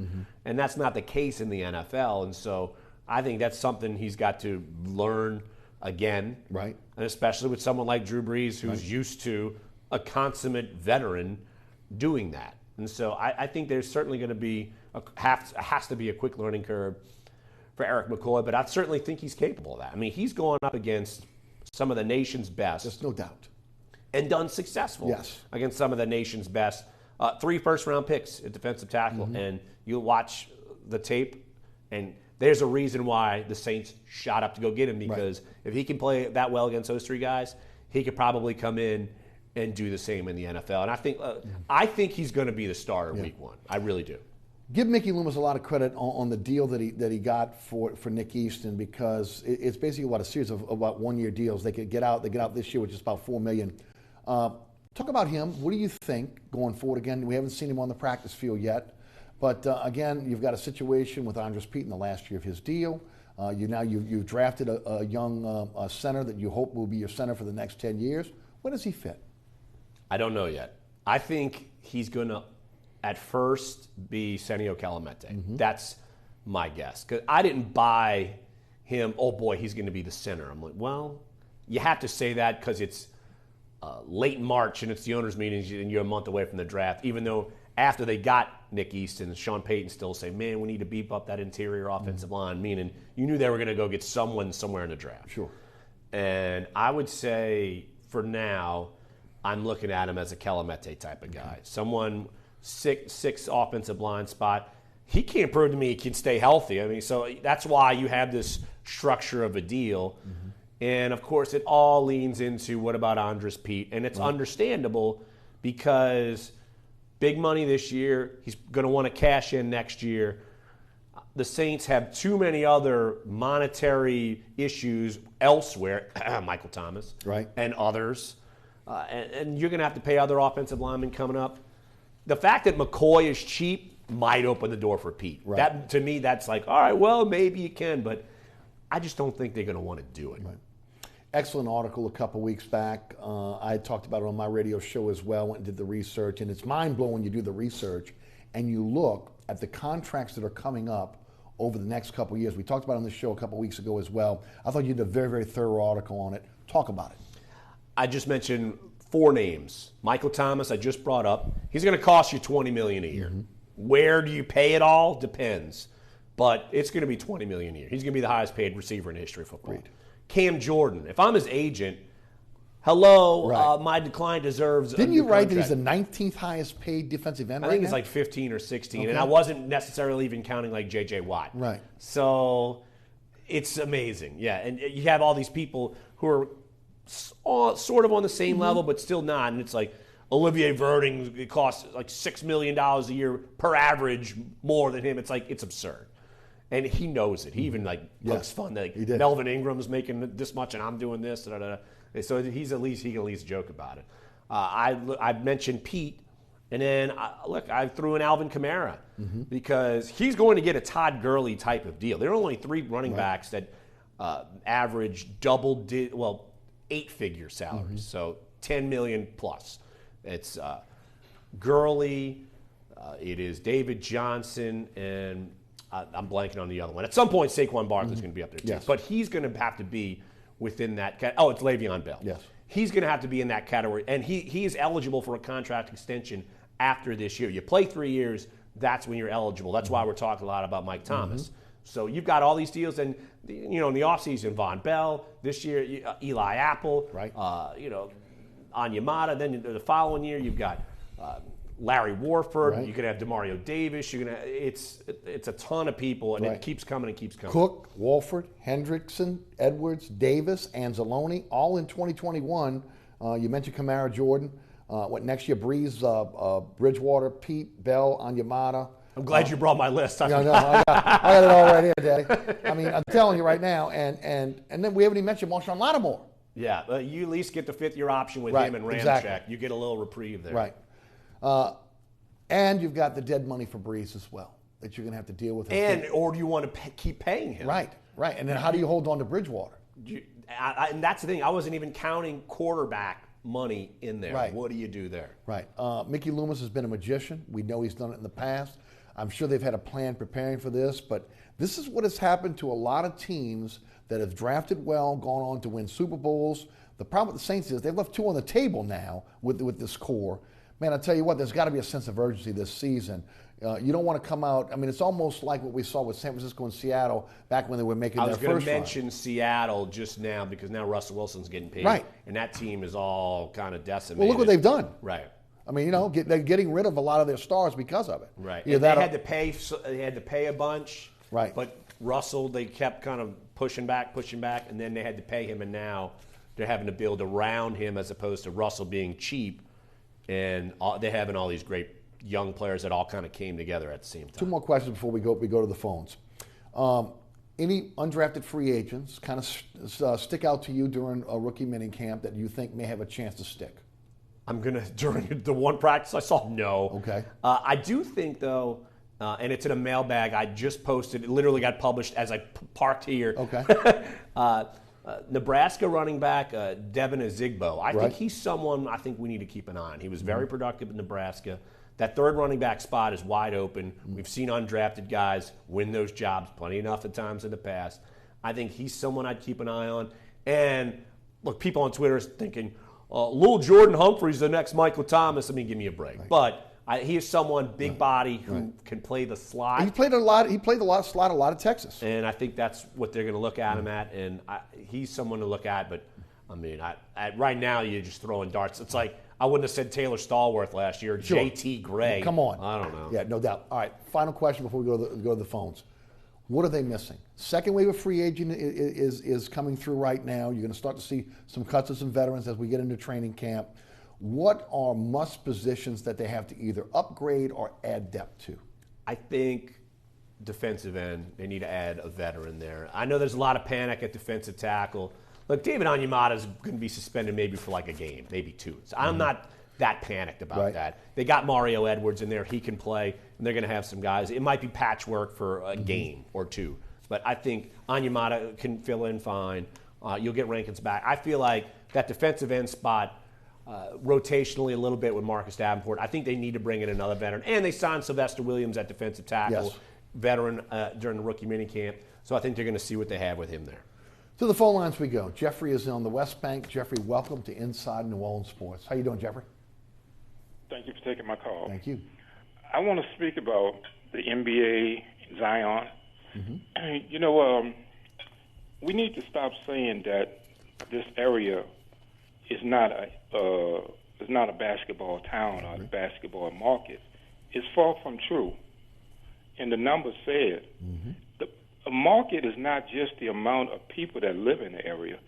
And that's not the case in the NFL. And so I think that's something he's got to learn again.
Right.
And especially with someone like Drew Brees, who's used to a consummate veteran doing that. And so I think there's certainly going to be has to be a quick learning curve for Eric McCoy, but I certainly think he's capable of that. I mean, he's going up against some of the nation's best.
There's no doubt.
And done successful against some of the nation's best. 3 first-round picks at defensive tackle, and you'll watch the tape, and there's a reason why the Saints shot up to go get him, because if he can play that well against those 3 guys, he could probably come in and do the same in the NFL. And I think he's going to be the starter week 1. I really do.
Give Mickey Loomis a lot of credit on the deal that he got for Nick Easton, because it's basically a series of about 1-year deals. They get out this year, which is about $4 million. Talk about him. What do you think going forward? Again, we haven't seen him on the practice field yet, but again, you've got a situation with Andres Pete in the last year of his deal. You've drafted a young center that you hope will be your center for the next 10 years. Where does he fit?
I don't know yet. I think he's going to, at first, be Senio Calamete. That's my guess. Because I didn't buy him, oh boy, he's going to be the center. I'm like, well, you have to say that because it's late March and it's the owners' meetings and you're a month away from the draft, even though after they got Nick Easton, Sean Payton still say, man, we need to beef up that interior offensive line, meaning you knew they were going to go get someone somewhere in the draft.
Sure.
And I would say for now, I'm looking at him as a Kelemete type of guy. Someone six offensive line spot. He can't prove to me he can stay healthy. I mean, so that's why you have this structure of a deal. Mm-hmm. And, of course, it all leans into what about Andres Pete. And it's understandable because big money this year. He's going to want to cash in next year. The Saints have too many other monetary issues elsewhere, Michael Thomas,
right,
and others. And you're going to have to pay other offensive linemen coming up. The fact that McCoy is cheap might open the door for Pete.
Right.
That, to me, that's like, all right, well, maybe you can, but I just don't think they're going to want to do it.
Right. Excellent article a couple weeks back. I talked about it on my radio show as well, went and did the research, and it's mind-blowing when you do the research and you look at the contracts that are coming up over the next couple of years. We talked about it on this show a couple weeks ago as well. I thought you did a very, very thorough article on it. Talk about it.
I just mentioned 4 names. Michael Thomas, I just brought up. He's going to cost you $20 million a year. Mm-hmm. Where do you pay it all? Depends. But it's going to be $20 million a year. He's going to be the highest paid receiver in the history of football.
Great.
Cam Jordan. If I'm his agent, hello,
right.
My decline deserves
Didn't you write
contract.
that he's the 19th highest paid defensive end
I think it's like 15 or 16,
okay.
and I wasn't necessarily even counting like J.J. Watt.
Right.
So it's amazing. Yeah, and you have all these people who are sort of on the same level, but still not. And it's like Olivier Verding, it costs like $6 million a year per average more than him. It's like, it's absurd. And he knows it. He even pokes fun. Like, Melvin Ingram's making this much and I'm doing this. So he can at least joke about it. I mentioned Pete. And then, I threw in Alvin Kamara because he's going to get a Todd Gurley type of deal. There are only 3 running backs that average 8-figure salaries, so $10 million plus. It's Gurley, it is David Johnson, and I'm blanking on the other one. At some point, Saquon Barkley's going to be up there too.
Yes.
But he's going to have to be within that category. Oh, it's Le'Veon Bell.
Yes.
He's going to have to be in that category, and he is eligible for a contract extension after this year. You play 3 years, that's when you're eligible. That's why we're talking a lot about Mike Thomas. So you've got all these deals, and in the offseason, Von Bell, this year, Eli Apple,
right.
Onyemata. Then the following year, you've got Larry Warford.
Right.
You could have Demario Davis. It's a ton of people, and it keeps coming and keeps coming.
Cook, Wolford, Hendrickson, Edwards, Davis, Anzalone, all in 2021. You mentioned Kamara, Jordan. Next year? Brees, Bridgewater, Pete, Bell, Onyemata.
I'm glad you brought my list.
I got it all right here, Daddy. I mean, I'm telling you right now, and then we haven't even mentioned Marshawn Lattimore.
Yeah, you at least get the 5th-year option with him and Ramczyk.
Exactly.
You get a little reprieve there.
Right. And you've got the dead money for Brees as well that you're going to have to deal with.
Or do you want to keep paying him?
Right. And then how do you hold on to Bridgewater?
And that's the thing. I wasn't even counting quarterback money in there.
Right.
What do you do there?
Right. Mickey Loomis has been a magician. We know he's done it in the past. I'm sure they've had a plan preparing for this, but this is what has happened to a lot of teams that have drafted well, gone on to win Super Bowls. The problem with the Saints is they've left 2 on the table now with this core. Man, I tell you what, there's got to be a sense of urgency this season. You don't want to come out. I mean, it's almost like what we saw with San Francisco and Seattle back when they were making their first run. I was going to mention
Seattle just now because now Russell Wilson's getting paid.
Right.
And that team is all kind of decimated.
Well, look what they've done.
Right.
I mean, they're getting rid of a lot of their stars because of it.
Right. And they had to pay a bunch.
Right.
But Russell, they kept kind of pushing back, and then they had to pay him, and now they're having to build around him as opposed to Russell being cheap, and they're having all these great young players that all kind of came together at the same time.
2 more questions before we go to the phones. Any undrafted free agents kind of stick out to you during a rookie minicamp that you think may have a chance to stick?
During the one practice I saw, no.
Okay.
I do think, though, and it's in a mailbag I just posted. It literally got published as I parked here.
Okay.
Nebraska running back Devin Azigbo. I
Right.
think he's someone I think we need to keep an eye on. He was very productive in Nebraska. That third running back spot is wide open. We've seen undrafted guys win those jobs plenty enough at times in the past. I think he's someone I'd keep an eye on. And, look, people on Twitter are thinking, Lil Jordan Humphrey's the next Michael Thomas. I mean, give me a break.
Right.
But he is someone, big body, who can play the slot.
He played the slot a lot at Texas.
And I think that's what they're going to look at him at. And he's someone to look at. But, I mean, right now you're just throwing darts. It's like I wouldn't have said Taylor Stallworth last year,
Sure.
J.T. Gray.
Come on.
I don't know.
Yeah, no doubt. All right, final question before we go to the phones. What are they missing? Second wave of free agent is coming through right now. You're going to start to see some cuts of some veterans as we get into training camp. What are must positions that they have to either upgrade or add depth to?
I think defensive end, they need to add a veteran there. I know there's a lot of panic at defensive tackle. Look, David Onyemata is going to be suspended maybe for like a game, maybe two. So I'm not that panicked about that. They got Mario Edwards in there. He can play, and they're going to have some guys. It might be patchwork for a game or two. But I think Onyemata can fill in fine. You'll get Rankins back. I feel like that defensive end spot, rotationally a little bit with Marcus Davenport, I think they need to bring in another veteran. And they signed Sylvester Williams at defensive tackle, veteran during the rookie minicamp. So I think they're going to see what they have with him there.
To the phone lines we go. Jeffrey is on the West Bank. Jeffrey, welcome to Inside New Orleans Sports. How you doing, Jeffrey?
Thank you for taking my call.
Thank you.
I want to speak about the NBA, Zion. You know, we need to stop saying that this area is not a basketball town or a basketball market. It's far from true. And the numbers say it. A market is not just the amount of people that live in the area.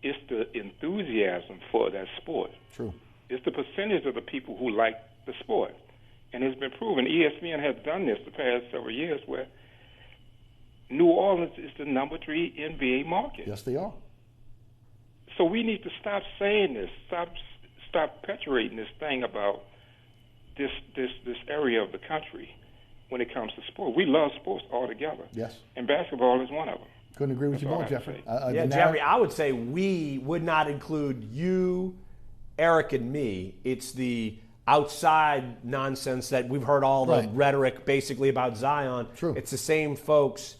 It's the enthusiasm for that sport.
True.
It's the percentage of the people who like the sport. And it's been proven. ESPN has done this the past several years where New Orleans is the number 3 NBA market.
Yes, they are.
So we need to stop saying this, stop perpetuating this thing about this area of the country when it comes to sport. We love sports altogether.
Yes.
And basketball is one of them.
Couldn't agree with
That's
you
all
more,
I have to
Jeffrey.
say.
Jeffrey, I would say we would not include you, Eric, and me. It's the outside nonsense that we've heard all the rhetoric basically about Zion.
True.
It's the same folks.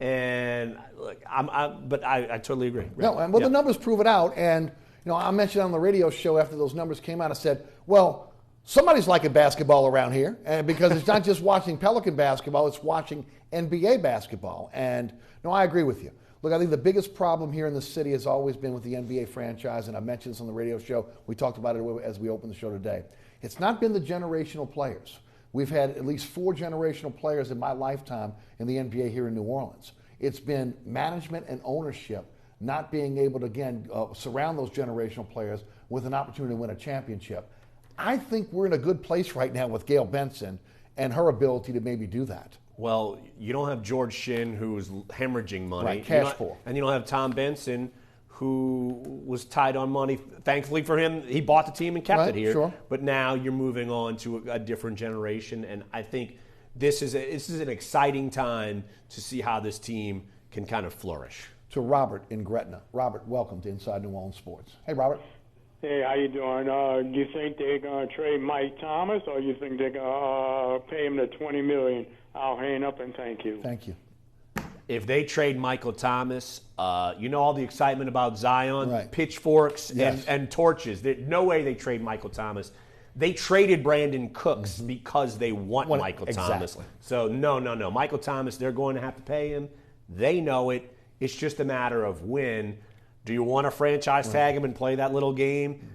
And look, but I totally agree.
No, and the numbers prove it out. And I mentioned on the radio show after those numbers came out, I said, well, somebody's liking basketball around here, and because it's not just watching Pelican basketball, it's watching NBA basketball. And I agree with you. Look, I think the biggest problem here in the city has always been with the NBA franchise, and I mentioned this on the radio show. We talked about it as we opened the show today. It's not been the generational players. We've had at least 4 generational players in my lifetime in the NBA here in New Orleans. It's been management and ownership not being able to, again, surround those generational players with an opportunity to win a championship. I think we're in a good place right now with Gail Benson and her ability to maybe do that.
Well, you don't have George Shinn, who's hemorrhaging money.
Right, cash poor.
And you don't have Tom Benson, who was tied on money. Thankfully for him, he bought the team and kept it here.
Sure.
But now you're moving on to a different generation, and I think this is an exciting time to see how this team can kind of flourish.
To Robert in Gretna. Robert, welcome to Inside New Orleans Sports. Hey, Robert.
Hey, how you doing? Do you think they're going to trade Mike Thomas, or you think they're going to pay him the $20 million? I'll hang up and thank you.
Thank you.
If they trade Michael Thomas, all the excitement about Zion, pitchforks and torches. There's no way they trade Michael Thomas. They traded Brandon Cooks because they want Michael Thomas. So no. Michael Thomas, they're going to have to pay him. They know it. It's just a matter of when. Do you want to franchise tag him and play that little game?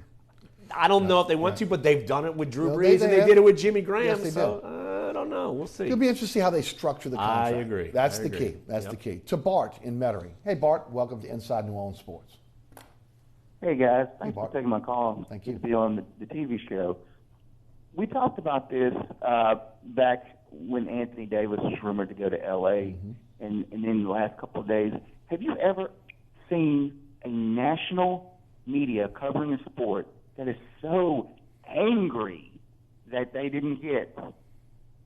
I don't know if they want to, but they've done it with Drew Brees and they did it with Jimmy Graham.
Yes,
I don't know. We'll see.
It'll be interesting to see how they structure the contract.
I agree.
That's the key. That's the key. To Bart in Metairie. Hey, Bart, welcome to Inside New Orleans Sports.
Hey, guys. Thanks for taking my call.
Thank you.
To be on the TV show. We talked about this back when Anthony Davis was rumored to go to L.A. And then the last couple of days. Have you ever seen a national media covering a sport that is so angry that they didn't get,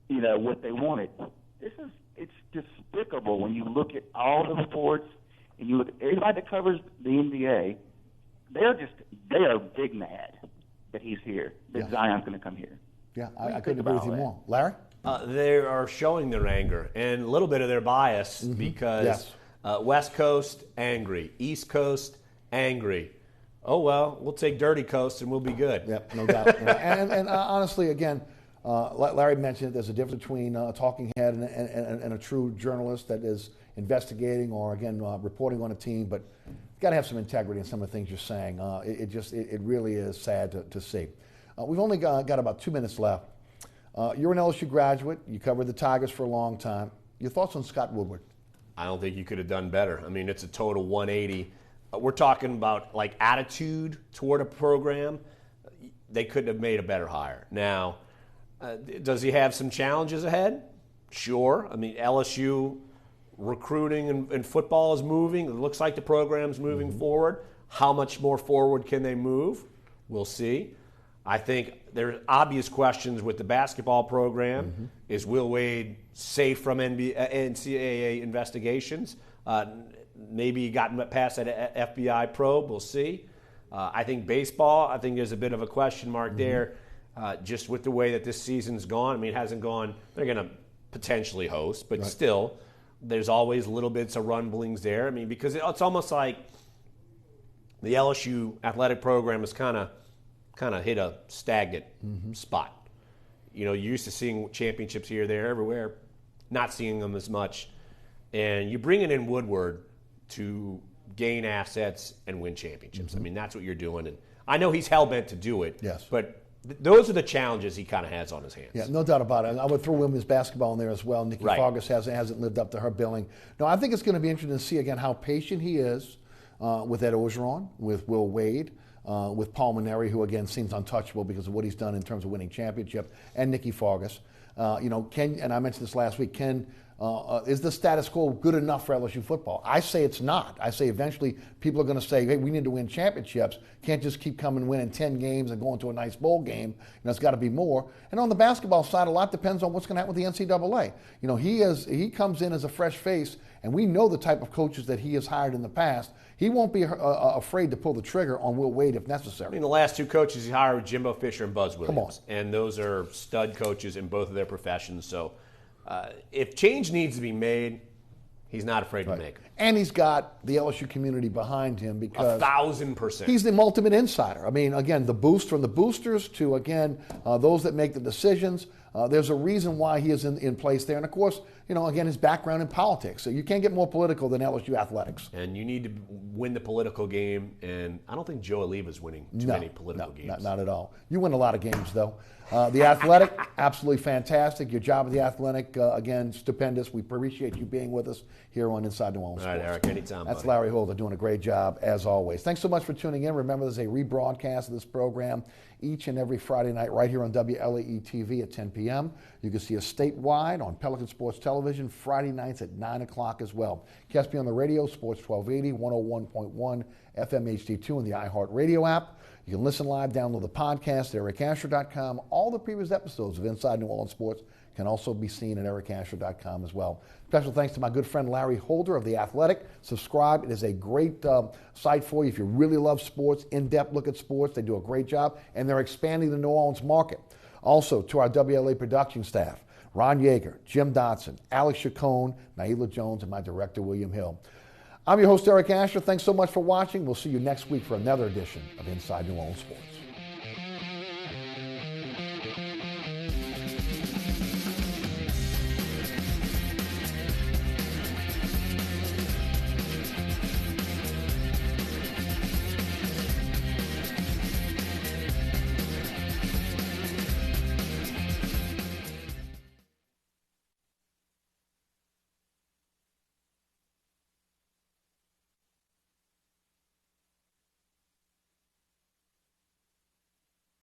what they wanted? It's despicable when you look at all the reports and you look at everybody that covers the NBA. They are big mad that he's here, that Zion's going to come here.
Yeah,
What do
I
you
couldn't
think
agree with
about
you
that?
more. Larry?
They are showing their anger and a little bit of their bias because
Yes.
West Coast, angry. East Coast, angry. Oh, well, we'll take Dirty Coast and we'll be good.
Yep, no doubt. And honestly, again, Larry mentioned it, there's a difference between a talking head and a true journalist that is investigating or, again, reporting on a team. But you've got to have some integrity in some of the things you're saying. It really is sad to see. We've only got about 2 minutes left. You're an LSU graduate. You covered the Tigers for a long time. Your thoughts on Scott Woodward?
I don't think you could have done better. I mean, it's a total 180. We're talking about like attitude toward a program. They couldn't have made a better hire. Now, does he have some challenges ahead? Sure. I mean, LSU recruiting and football is moving. It looks like the program's moving forward. How much more forward can they move? We'll see. I think there's obvious questions with the basketball program. Is Will Wade safe from NCAA investigations? Maybe he got past that FBI probe. We'll see. I think baseball, I think there's a bit of a question mark there just with the way that this season's gone. I mean, it hasn't gone. They're going to potentially host, but still, there's always little bits of rumblings there. I mean, because it's almost like the LSU athletic program is kind of hit a stagnant spot. You know, you're used to seeing championships here, there, everywhere, not seeing them as much. And you're bringing in Woodward to gain assets and win championships. I mean, that's what you're doing. And I know he's hell-bent to do it.
Yes.
But those are the challenges he kind of has on his hands.
Yeah, no doubt about it. I would throw women's basketball in there as well. Nikki Fargas hasn't lived up to her billing. No, I think it's going to be interesting to see, again, how patient he is with Ed Orgeron, with Will Wade, with Paul Maneri, who, again, seems untouchable because of what he's done in terms of winning championship, and Nikki Fargas. And I mentioned this last week, is the status quo good enough for LSU football? I say it's not. I say eventually people are going to say, hey, we need to win championships. Can't just keep coming winning 10 games and going to a nice bowl game. It's got to be more. And on the basketball side, a lot depends on what's going to happen with the NCAA. He comes in as a fresh face, and we know the type of coaches that he has hired in the past. He won't be afraid to pull the trigger on Will Wade if necessary.
I mean, the last two coaches he hired were Jimbo Fisher and Buzz Williams. And those are stud coaches in both of their professions. So if change needs to be made, he's not afraid to make it.
And he's got the LSU community behind him because
1,000%.
He's the ultimate insider. I mean, again, the boost from the boosters to, again, those that make the decisions. There's a reason why he is in place there. And, of course, again, his background in politics. So you can't get more political than LSU athletics.
And you need to win the political game. And I don't think Joe Oliva's winning too many political games.
Not at all. You win a lot of games, though. The Athletic, absolutely fantastic. Your job at the Athletic, again, stupendous. We appreciate you being with us here on Inside New Orleans
All right,
Sports.
Eric, anytime,
That's
buddy.
Larry Holder doing a great job, as always. Thanks so much for tuning in. Remember, there's a rebroadcast of this program each and every Friday night right here on WLAE-TV at 10 p.m. You can see us statewide on Pelican Sports Television Friday nights at 9 o'clock as well. Catch me on the radio, Sports 1280, 101.1 FM HD2 and the iHeartRadio app. You can listen live, download the podcast at ericasher.com. All the previous episodes of Inside New Orleans Sports can also be seen at ericasher.com as well. Special thanks to my good friend Larry Holder of The Athletic. Subscribe. It is a great site for you if you really love sports, in-depth look at sports. They do a great job, and they're expanding the New Orleans market. Also, to our WLA production staff, Ron Yeager, Jim Dotson, Alex Chacon, Naila Jones, and my director, William Hill. I'm your host, Eric Asher. Thanks so much for watching. We'll see you next week for another edition of Inside New Orleans Sports.